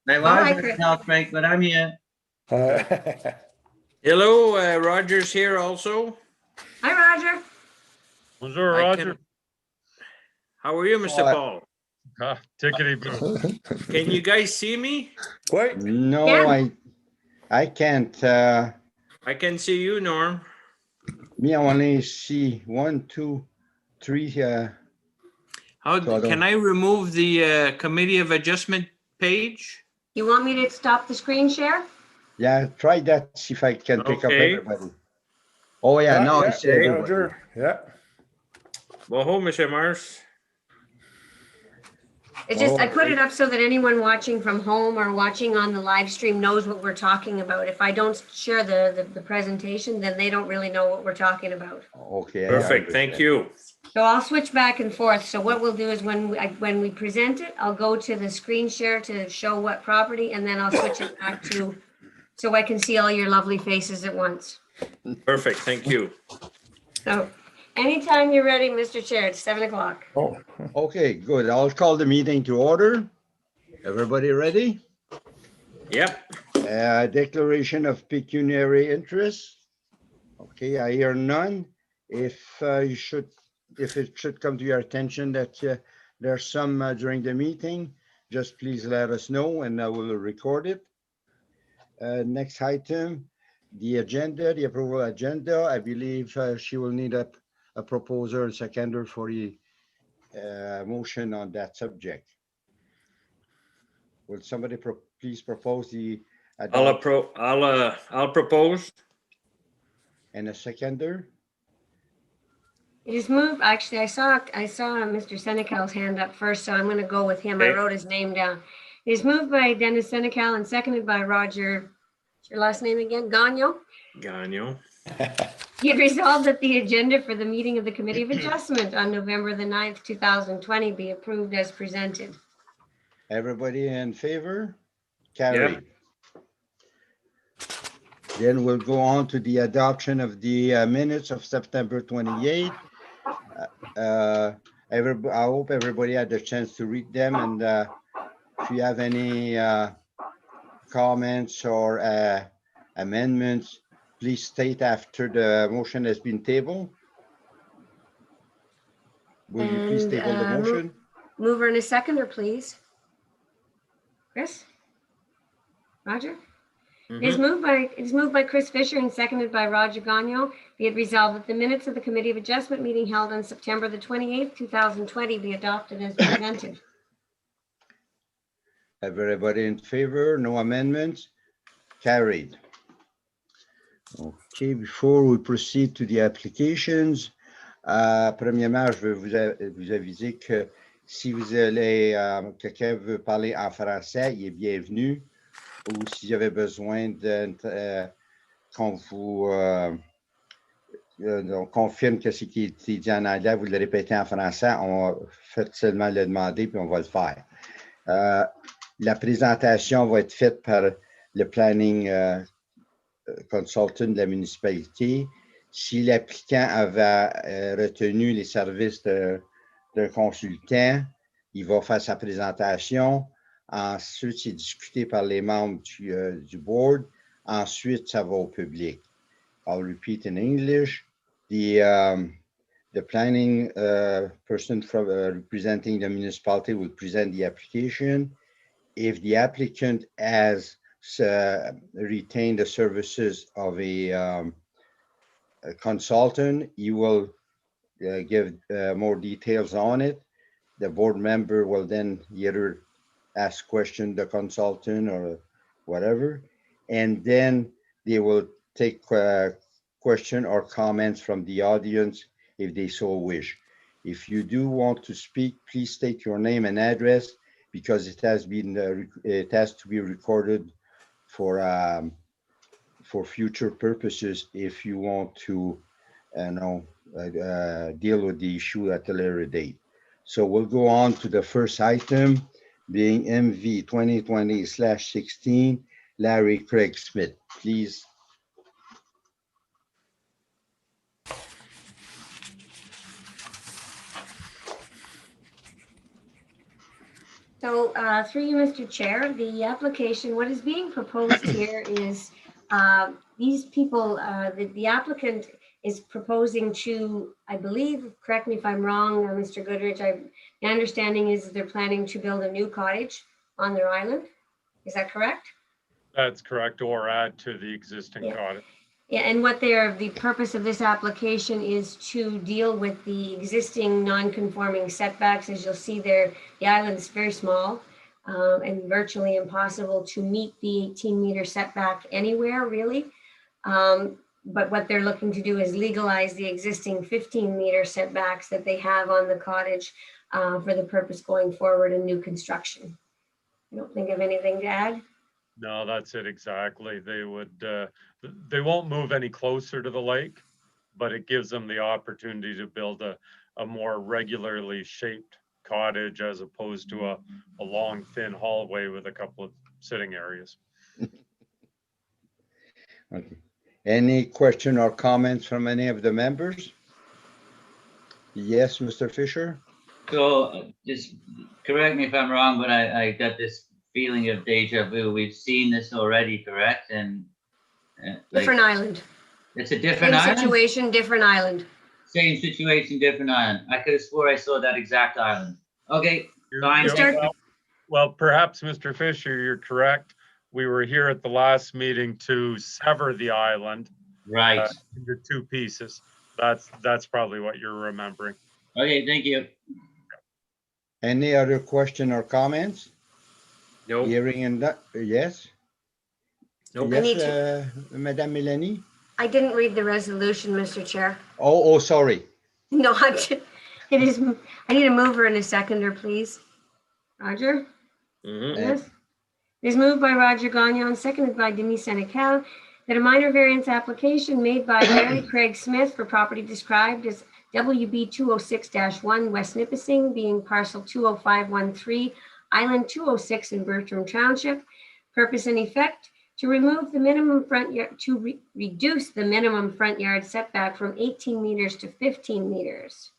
I Hi, was Chris. on health break, but I'm here. Hello, Roger's here also. Hi, Roger. Bonjour, I Roger. can- How are you, Mr. Hi. Paul? Tickety boo. Can you guys see me? Wait. No, Yeah. I can't. I can see you, Norm. Me, I only see 1, 2, 3. How So I don't- can I remove the Committee of Adjustment page? You want me to stop the screen share? Yeah, try that. See if I can pick up Okay. everybody. Oh yeah, now I see everybody. Roger. Yeah. Bonjour, Monsieur Mars. It's just, I put it up so that anyone watching from home or watching on the live stream knows what we're talking about. If I don't share the presentation, then they don't really know what we're talking about. Okay. I Perfect, thank understand. you. So I'll switch back and forth. So what we'll do is when we present it, I'll go to the screen share to show what property, and then I'll switch it back to, so I can see all your lovely faces at once. Perfect, thank you. So anytime you're ready, Mr. Chair, it's 7 o'clock. Oh, Okay, good. I'll call the meeting to order. Everybody ready? Yep. Declaration of pecuniary interest. Okay, I hear none. If it should come to your attention that there's some during the meeting, just please let us know and I will record it. Next item, the agenda, the approval agenda. I believe she will need a proposer and seconder for the motion on that subject. Will somebody please propose the I'll propose. and a seconder? It is moved, actually, I saw Mr. Senecal's hand up first, so I'm going to go with him. I Okay. wrote his name down. It is moved by Dennis Senecal and seconded by Roger, what's your last name again? Gagnon? Gagnon. Be it resolved that the agenda for the meeting of the Committee of Adjustment on November the 9th, 2020 be approved as presented. Everybody in favor? Carried. Then we'll go on to the adoption of the minutes of September 28th. I hope everybody had the chance to read them, and if you have any comments or amendments, please state after the motion has been tabled. Will you please And, table the motion? Mover and a seconder, please. Chris? Roger? It is moved by Chris Fisher and seconded by Roger Gagnon. Be it resolved that the minutes of the Committee of Adjustment meeting held on September the 28th, 2020 be adopted as presented. Everybody in favor? No amendments? Carried. Okay, before we proceed to the applications, premièrement, je veux vous aviser que si vous allez, quelqu'un veut parler en français, il est bienvenu. Ou s'il y avait besoin qu'on vous confirme que ce qui est dit en anglais, vous le répétez en français, on va seulement le demander puis on va le faire. La présentation va être faite par le planning consultant de la municipalité. Si l'applicant avait retenu les services d'un consultant, il va faire sa présentation. Ensuite, c'est discuté par les membres du board. Ensuite, ça va au public. I'll repeat in English. The planning person from representing the municipality will present the application. If the applicant has retained the services of a consultant, you will give more details on it. The board member will then either ask question the consultant or whatever, and then they will take question or comments from the audience if they so wish. If you do want to speak, please state your name and address because it has to be recorded for future purposes if you want to deal with the issue at a later date. So we'll go on to the first item being MV 2020/16, Larry Craig Smith, please. So through you, Mr. Chair, the application, what is being proposed here is these people, the applicant is proposing to, I believe, correct me if I'm wrong, Mr. Goodrich, my understanding is they're planning to build a new cottage on their island. Is that correct? That's correct, or add to the existing cottage. Yeah, and the purpose of this application is to deal with the existing non-conforming setbacks. As you'll see there, the island is very small and virtually impossible to meet the 18-meter setback anywhere, really. But what they're looking to do is legalize the existing 15-meter setbacks that they have on the cottage for the purpose going forward in new construction. I don't think of anything to add. No, that's it exactly. They won't move any closer to the lake, but it gives them the opportunity to build a more regularly shaped cottage as opposed to a long, thin hallway with a couple of sitting areas. Okay. Any question or comments from any of the members? Yes, Mr. Fisher? So just correct me if I'm wrong, but I got this feeling of deja vu. We've seen this already, correct? And Different island. It's a different Same island? situation, different island. Same situation, different island. I could have swore I saw that exact island. Okay, fine. Well, perhaps, Mr. Fisher, you're correct. We were here at the last meeting to sever the island. Right. Into two pieces. That's probably what you're remembering. Okay, thank you. Any other question or comments? No. Hearing and that, yes? Nope. I need Yes, Madame Mélanie? I didn't read the resolution, Mr. Chair. Oh, sorry. No, it is, I need a mover and a seconder, please. Roger? Yes. It is moved by Roger Gagnon, seconded by Denis Senecal, that a minor variance application made by Mary Craig Smith for property described as WB 206-1 West Nipissing, being parcel 20513, Island 206 in Bertram Township. Purpose and effect: to remove the minimum front yard, reduce the minimum front yard setback from 18 meters to 15 meters.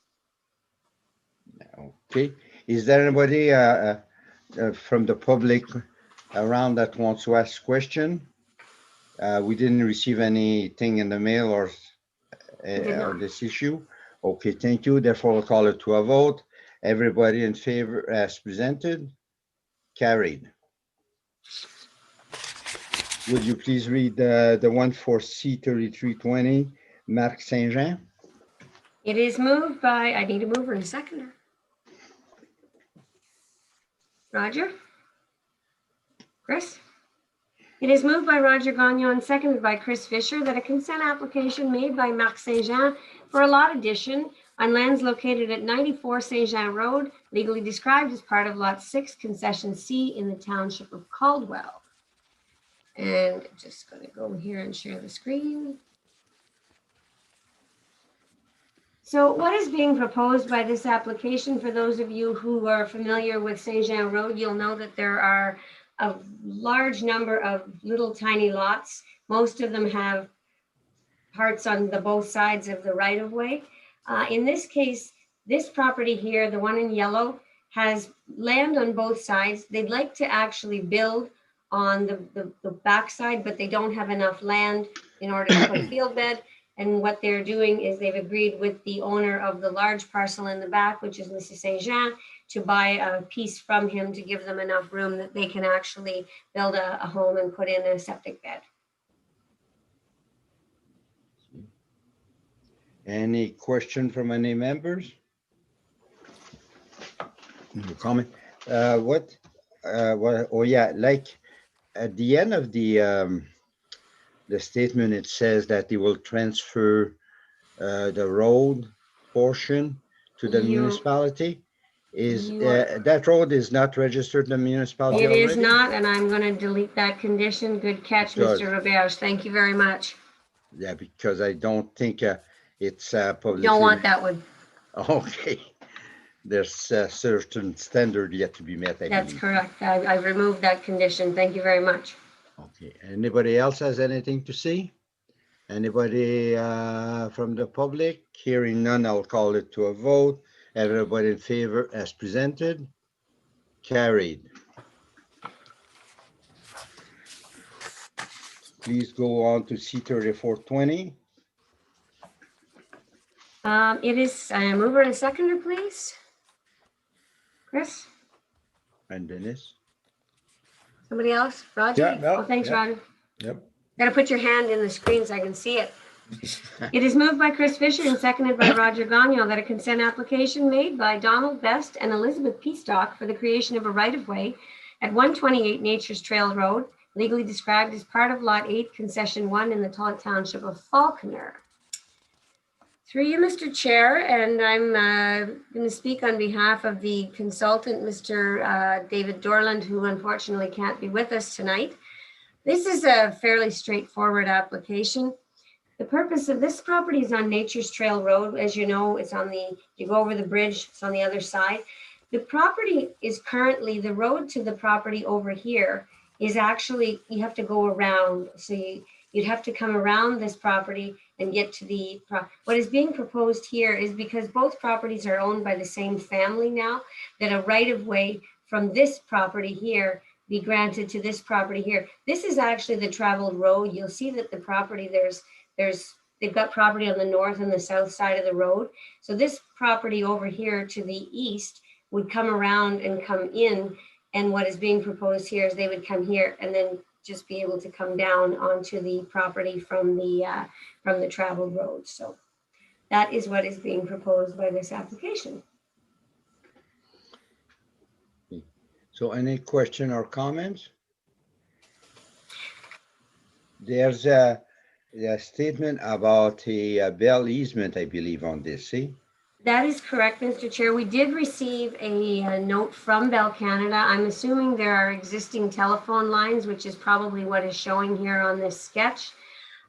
Okay. Is there anybody from the public around that wants to ask question? We didn't receive anything in the mail or this issue. Okay, thank you. Therefore, we'll call it to a vote. Everybody in favor as presented? Carried. Would you please read the one for C-3320, Marc Saint-Jean? It is moved by, I need a mover and a seconder. Roger? Chris? It is moved by Roger Gagnon, seconded by Chris Fisher, that a consent application made by Marc Saint-Jean for a lot addition on lands located at 94 Saint-Jean Road, legally described as part of Lot 6, Concession C in the Township of Caldwell. And just going to go here and share the screen. So what is being proposed by this application? For those of you who are familiar with Saint-Jean Road, you'll know that there are a large number of little tiny lots. Most of them have parts on the both sides of the right-of-way. In this case, this property here, the one in yellow, has land on both sides. They'd like to actually build on the backside, but they don't have enough land in order to put a field bed. And what they're doing is they've agreed with the owner of the large parcel in the back, which is Mr. Saint-Jean, to buy a piece from him to give them enough room that they can actually build a home and put in a septic bed. Any question from any members? No comment. Oh yeah, like at the end of the statement, it says that they will transfer the road portion to the municipality. Is that road is not registered in the municipality It already? is not, and I'm going to delete that condition. Good catch, Good. Mr. Roberge. Thank you very much. Yeah, because I don't think it's publicly. Don't want that one. Okay. There's a certain standard yet to be met. That's believe. correct. I removed that condition. Thank you very much. Okay. Anybody else has anything to say? Anybody from the public? Hearing none, I'll call it to a vote. Everybody in favor as presented? Carried. Please go on to C-3420. It is a mover and a seconder, please. Chris? And Dennis? Somebody else? Roger? Yeah, no, Oh, thanks, yeah. Roger. Yep. Gotta put your hand in the screen so I can see it. It is moved by Chris Fisher and seconded by Roger Gagnon that a consent application made by Donald Best and Elizabeth Peastock for the creation of a right-of-way at 128 Nature's Trail Road, legally described as part of Lot 8, Concession 1 in the Township of Falconer. Through you, Mr. Chair, and I'm going to speak on behalf of the consultant, Mr. David Dorland, who unfortunately can't be with us tonight. This is a fairly straightforward application. The purpose of this property is on Nature's Trail Road. As you know, it's on you go over the bridge, it's on the other side. The property is currently, the road to the property over here is actually, you have to go around. So you'd have to come around this property and get to what is being proposed here is because both properties are owned by the same family now, that a right of way from this property here be granted to this property here. This is actually the traveled road. You'll see that the property, they've got property on the north and the south side of the road. So this property over here to the east would come around and come in. And what is being proposed here is they would come here and then just be able to come down onto the property from the traveled road. So that is what is being proposed by this application. So any question or comments? There's a statement about a Bell easement, I believe, on this, see? That is correct, Mr. Chair. We did receive a note from Bell Canada. I'm assuming there are existing telephone lines, which is probably what is showing here on this sketch.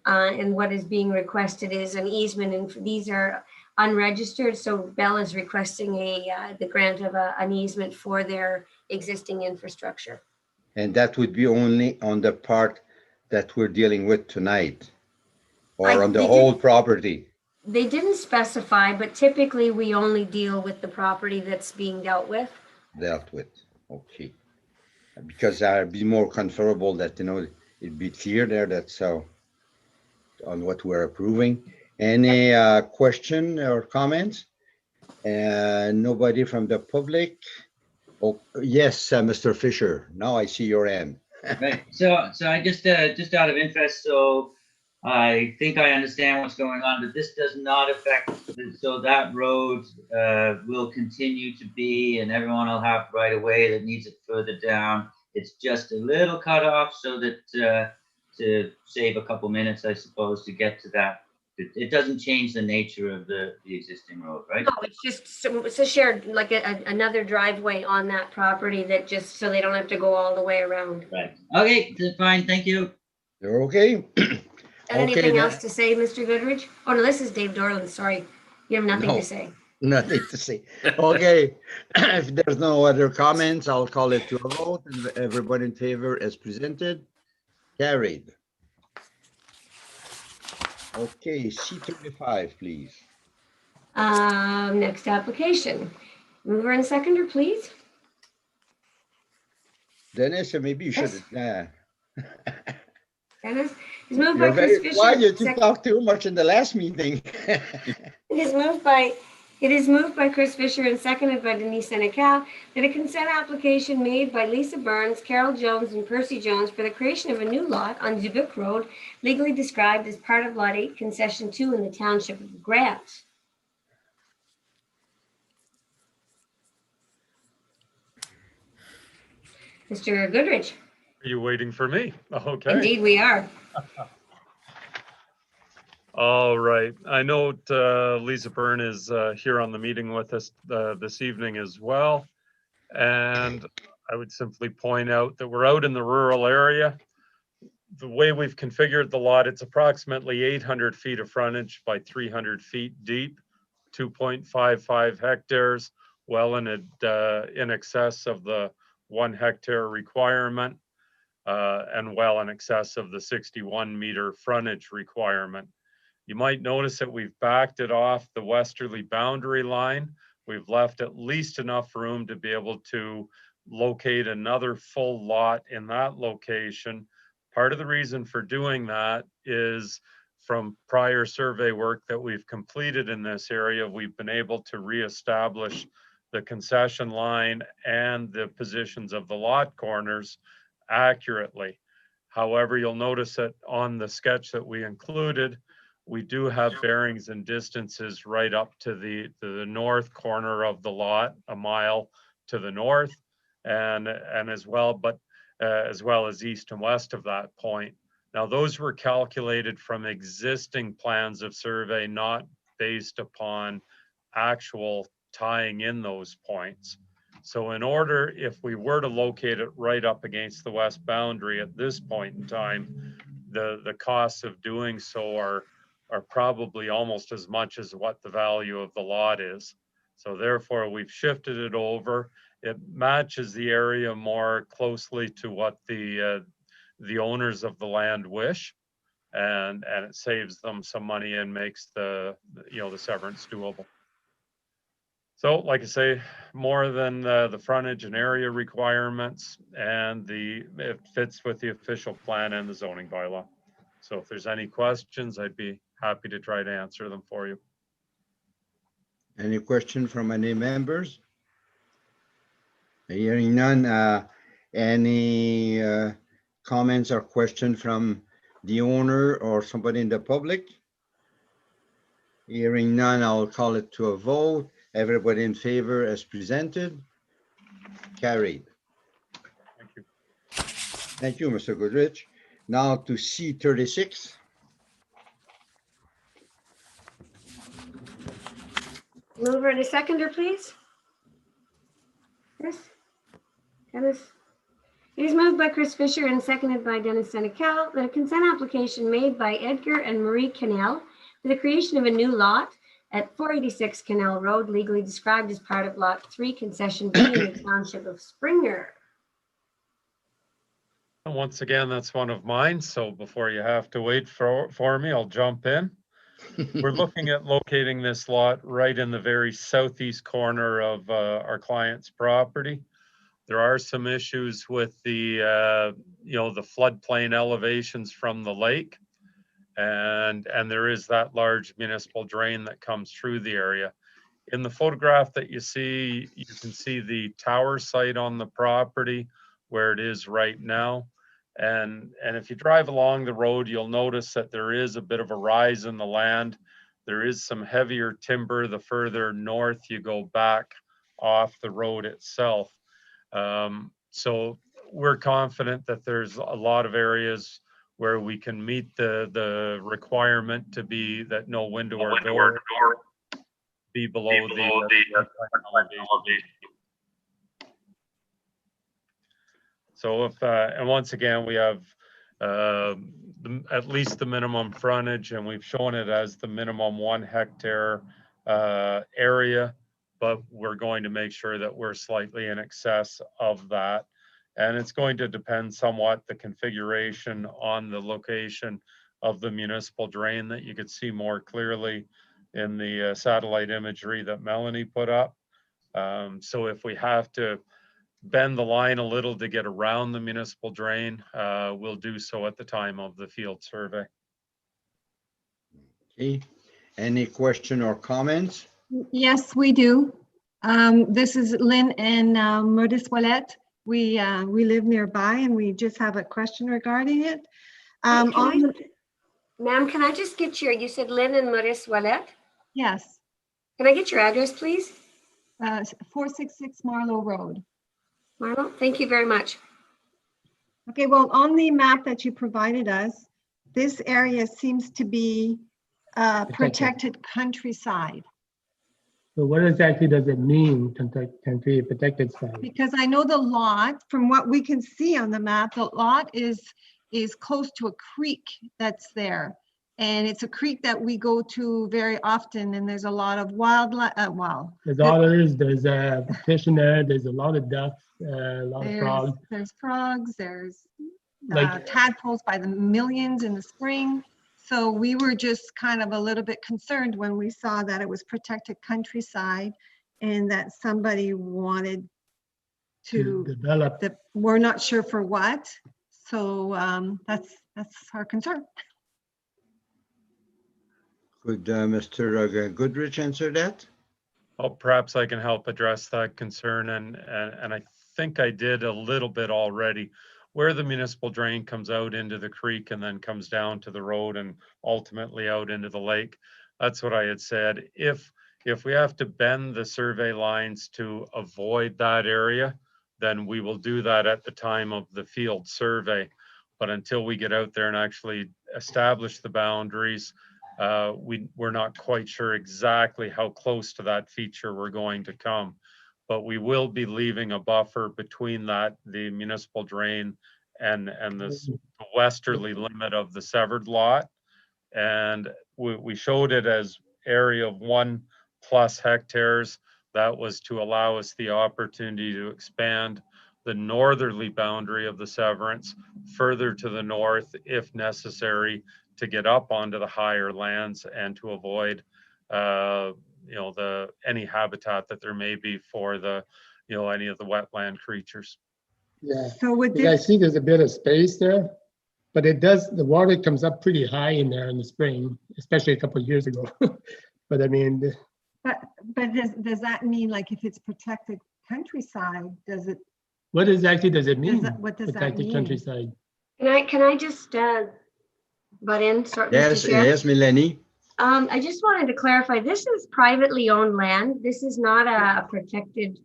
And what is being requested is an easement, and these are unregistered. So Bell is requesting the grant of an easement for their existing infrastructure. And that would be only on the part that we're dealing with tonight, or on the whole property? They didn't specify, but typically we only deal with the property that's being dealt with. Dealt with, okay. Because I'd be more comfortable that, it'd be clear there, that's on what we're approving. Any question or comments? Nobody from the public? Oh, yes, Mr. Fisher, now I see your hand. Right. So I just out of interest, so I think I understand what's going on, but this does not affect, so that road will continue to be, and everyone will have right of way that needs it further down. It's just a little cutoff so that to save a couple minutes, I suppose, to get to that. It doesn't change the nature of the existing road, right? No, it's a shared, like another driveway on that property that just, so they don't have to go all the way around. Right. Okay, fine, thank you. You're okay? Anything else to say, Mr. Goodrich? Oh, no, this is Dave Dorland, sorry. You have nothing to say. Nothing to say. Okay, if there's no other comments, I'll call it to a vote. Everybody in favor as presented? Carried. Okay, C35, please. Next application. Mover and seconder, please. Dennis, maybe you should. Dennis, is moved by Chris Fisher. Why did you talk too much in the last meeting? It is moved by Chris Fisher and seconded by Denise Senecal that a consent application made by Lisa Burns, Carol Jones, and Percy Jones for the creation of a new lot on Dubuque Road, legally described as part of Lot 8, Concession 2 in the Township of Grant. Mr. Goodrich. Are you waiting for me? Okay. Indeed, we are. All right. I know Lisa Byrne is here on the meeting with us this evening as well. And I would simply point out that we're out in the rural area. The way we've configured the lot, it's approximately 800 feet of frontage by 300 feet deep, 2.55 hectares, well in excess of the 1 hectare requirement, and well in excess of the 61 meter frontage requirement. You might notice that we've backed it off the westerly boundary line. We've left at least enough room to be able to locate another full lot in that location. Part of the reason for doing that is from prior survey work that we've completed in this area, we've been able to reestablish the concession line and the positions of the lot corners accurately. However, you'll notice that on the sketch that we included, we do have bearings and distances right up to the north corner of the lot, a mile to the north, and as well as east and west of that point. Now, those were calculated from existing plans of survey, not based upon actual tying in those points. So in order, if we were to locate it right up against the west boundary at this point in time, the costs of doing so are probably almost as much as what the value of the lot is. So therefore, we've shifted it over. It matches the area more closely to what the owners of the land wish, and it saves them some money and makes the severance doable. So like I say, more than the frontage and area requirements, and it fits with the official plan and the zoning bylaw. So if there's any questions, I'd be happy to try to answer them for you. Any question from any members? Hearing none, any comments or question from the owner or somebody in the public? Hearing none, I'll call it to a vote. Everybody in favor as presented? Carried. Thank you. Thank you, Mr. Goodrich. Now to C36. Mover and a seconder, please. Chris? Dennis? It is moved by Chris Fisher and seconded by Dennis Senecal that a consent application made by Edgar and Marie Canal for the creation of a new lot at 486 Canal Road, legally described as part of Lot 3 Concession B in the Township of Springer. And once again, that's one of mine. So before you have to wait for me, I'll jump in. We're looking at locating this lot right in the very southeast corner of our client's property. There are some issues with the the floodplain elevations from the lake, and there is that large municipal drain that comes through the area. In the photograph that you see, you can see the tower site on the property where it is right now. And if you drive along the road, you'll notice that there is a bit of a rise in the land. There is some heavier timber the further north you go back off the road itself. So we're confident that there's a lot of areas where we can meet the requirement to be that no window or door be below the elevation. So if, and once again, we have at least the minimum frontage, and we've shown it as the minimum 1 hectare area, but we're going to make sure that we're slightly in excess of that. And it's going to depend somewhat the configuration on the location of the municipal drain that you could see more clearly in the satellite imagery that Melanie put up. So if we have to bend the line a little to get around the municipal drain, we'll do so at the time of the field survey. Okay, any question or comments? Yes, we do. This is Lynn and Modis Wallet. We live nearby and we just have a question regarding it. Ma'am, can I just get you said Lynn and Maurice Wallet? Yes. Can I get your address, please? 466 Marlow Road. Marlo, thank you very much. Okay, well, on the map that you provided us, this area seems to be protected countryside. So what exactly does it mean, country protected side? Because I know the lot, from what we can see on the map, the lot is close to a creek that's there. And it's a creek that we go to very often, and there's a lot of wildlife. There's otters, there's fishing there, there's a lot of ducks, a lot of frogs. There's frogs, there's Like- tadpoles by the millions in the spring. So we were just kind of a little bit concerned when we saw that it was protected countryside and that somebody wanted to develop. We're not sure for what. So that's our concern. Could Mr. Goodrich answer that? Oh, perhaps I can help address that concern, and I think I did a little bit already. Where the municipal drain comes out into the creek and then comes down to the road and ultimately out into the lake, that's what I had said. If we have to bend the survey lines to avoid that area, then we will do that at the time of the field survey. But until we get out there and actually establish the boundaries, we're not quite sure exactly how close to that feature we're going to come. But we will be leaving a buffer between the municipal drain and the westerly limit of the severed lot. And we showed it as area of 1+ hectares. That was to allow us the opportunity to expand the northerly boundary of the severance further to the north if necessary, to get up onto the higher lands and to avoid any habitat that there may be for any of the wetland creatures. Yeah, So would I this, see there's a bit of space there, but the water comes up pretty high in there in the spring, especially a couple of years ago. But I mean, but does that mean like if it's protected countryside, does it, what exactly does it mean? what does that Protected mean? countryside. Can I just butt in? Sorry, Yes, Mr. Chair? yes, Melanie. I just wanted to clarify, this is privately owned land. This is not a protected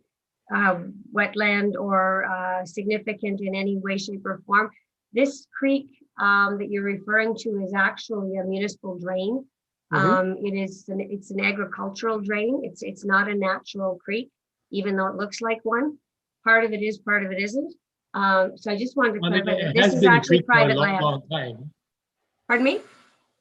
wetland or significant in any way, shape, or form. This creek that you're referring to is actually a municipal drain. It's an agricultural drain. It's not a natural creek, even though it looks like one. Part of it is, part of it isn't. So I just wanted to clarify that this is actually private land. Long time. Pardon me?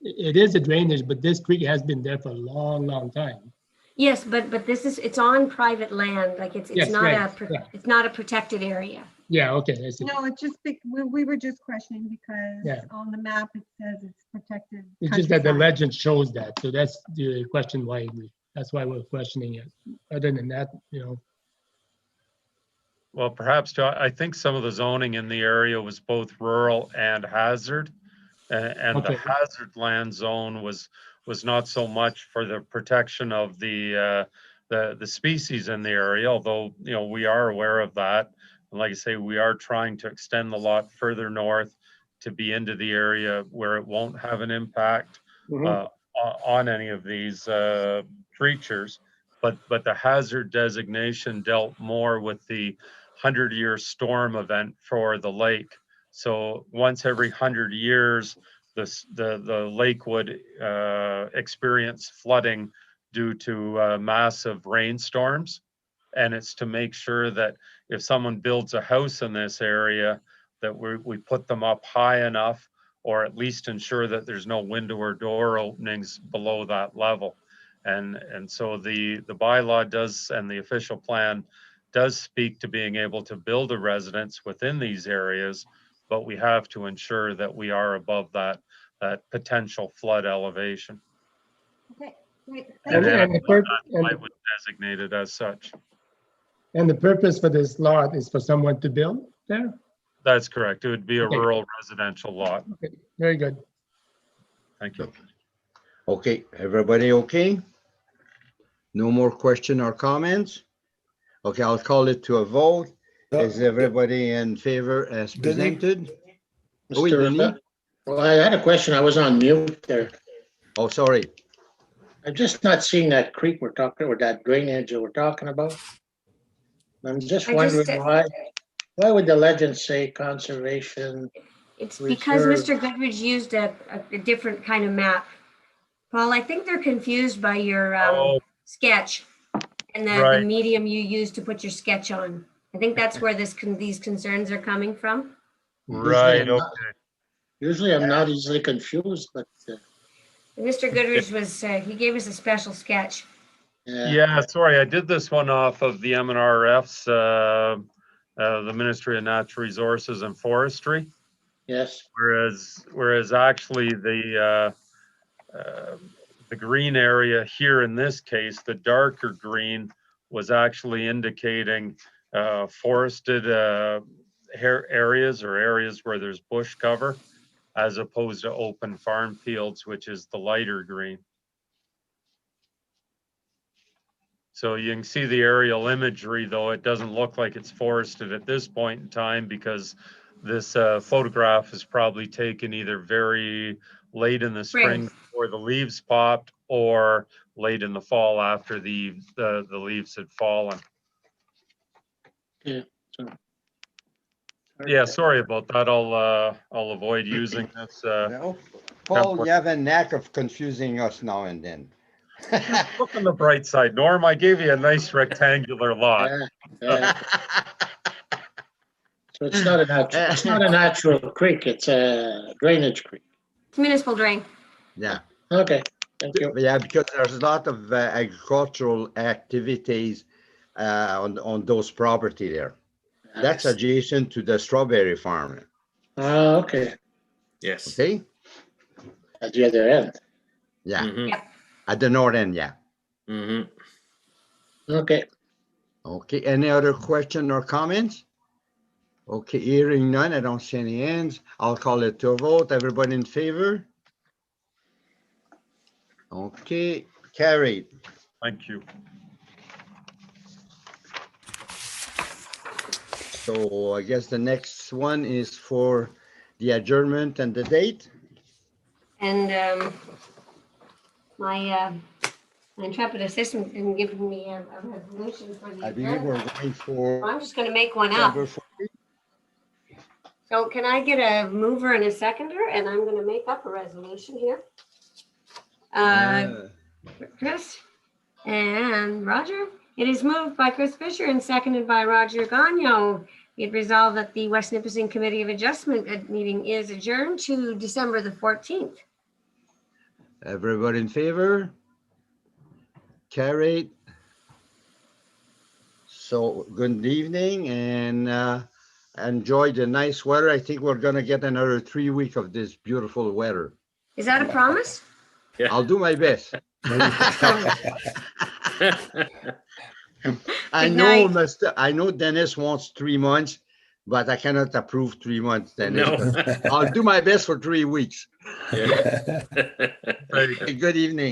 It is a drainage, but this creek has been there for a long, long time. Yes, but it's on private land. Like it's Yes, not right, it's not a protected area. Yeah, okay, I see. No, it's just, we were just questioning because Yeah. on the map it says it's protected. It's just that the countryside. legend shows that, so that's the question that's why we're questioning it. Other than that, Well, perhaps I think some of the zoning in the area was both rural and hazard. And the Okay. hazard land zone was not so much for the protection of the species in the area, although, we are aware of that. And like I say, we are trying to extend the lot further north to be into the area where it won't have an impact on any of these creatures. But the hazard designation dealt more with the 100-year storm event for the lake. So once every 100 years, the lake would experience flooding due to massive rainstorms. And it's to make sure that if someone builds a house in this area, that we put them up high enough, or at least ensure that there's no window or door openings below that level. And so the bylaw does, and the official plan does speak to being able to build a residence within these areas, but we have to ensure that we are above that potential flood elevation. Okay, great. And Thank you. I would designate it as such. and the purpose for this lot is for someone to build there? That's correct. It would be a Okay. rural residential lot. Okay, very good. Thank you. Okay, everybody okay? No more question or comments? Okay, I'll call it to a vote. Is everybody in favor as presented? Oui, Denis? Well, I had a question. I was on mute there. Oh, sorry. I'm just not seeing that creek we're talking, or that drainage that we're talking about. I'm just wondering why would the legend say conservation? It's because reserve? Mr. Goodrich used a different kind of map. Paul, I think they're confused by your sketch and the Right. medium you used to put your sketch on. I think that's where these concerns are coming from. Right, okay. Usually I'm not easily confused, but Mr. Goodrich he gave us a special sketch. Yeah, sorry, I did this one off of the MNRF's, the Ministry of Natural Resources and Forestry. yes. Whereas actually the green area here in this case, the darker green was actually indicating forested areas or areas where there's bush cover, as opposed to open farm fields, which is the lighter green. So you can see the aerial imagery, though it doesn't look like it's forested at this point in time, because this photograph is probably taken either very late in the spring before the leaves popped, or late in the fall after the leaves had fallen. Yeah. So, Yeah, sorry about that. I'll avoid using this. No. Paul, you have a knack of confusing us now and then. Look on the bright side, Norm. I gave you a nice rectangular lot. So it's not a natural creek. It's a drainage creek. It's municipal drain. Yeah. Okay. Thank you. Yeah, because there's a lot of agricultural activities on those property there. That's adjacent to the strawberry farm. Okay. Yes. Okay? At the other end. Yeah. Mhm. Yep. At the north end, yeah. Mhm. Okay. Okay, any other question or comments? Okay, hearing none, I don't see any hands. I'll call it to a vote. Everybody in favor? Okay, carried. Thank you. So I guess the next one is for the adjournment and the date. And my intrepid assistant didn't give me a resolution for the I believe we're adjournment. going for I'm just gonna make one up. December 14th. So can I get a mover and a seconder? And I'm gonna make up a resolution here. Chris and Roger. It is moved by Chris Fisher and seconded by Roger Gagnon. It resolved that the West Nipissing Committee of Adjustment meeting is adjourned to December the 14th. Everybody in favor? Carried. So good evening and enjoy the nice weather. I think we're gonna get another 3 weeks of this beautiful weather. Is that a promise? I'll do my best. I Good know, night. I know Dennis wants 3 months, but I cannot approve 3 months, Dennis. No. But I'll do my best for 3 weeks. Yeah. Very Good evening.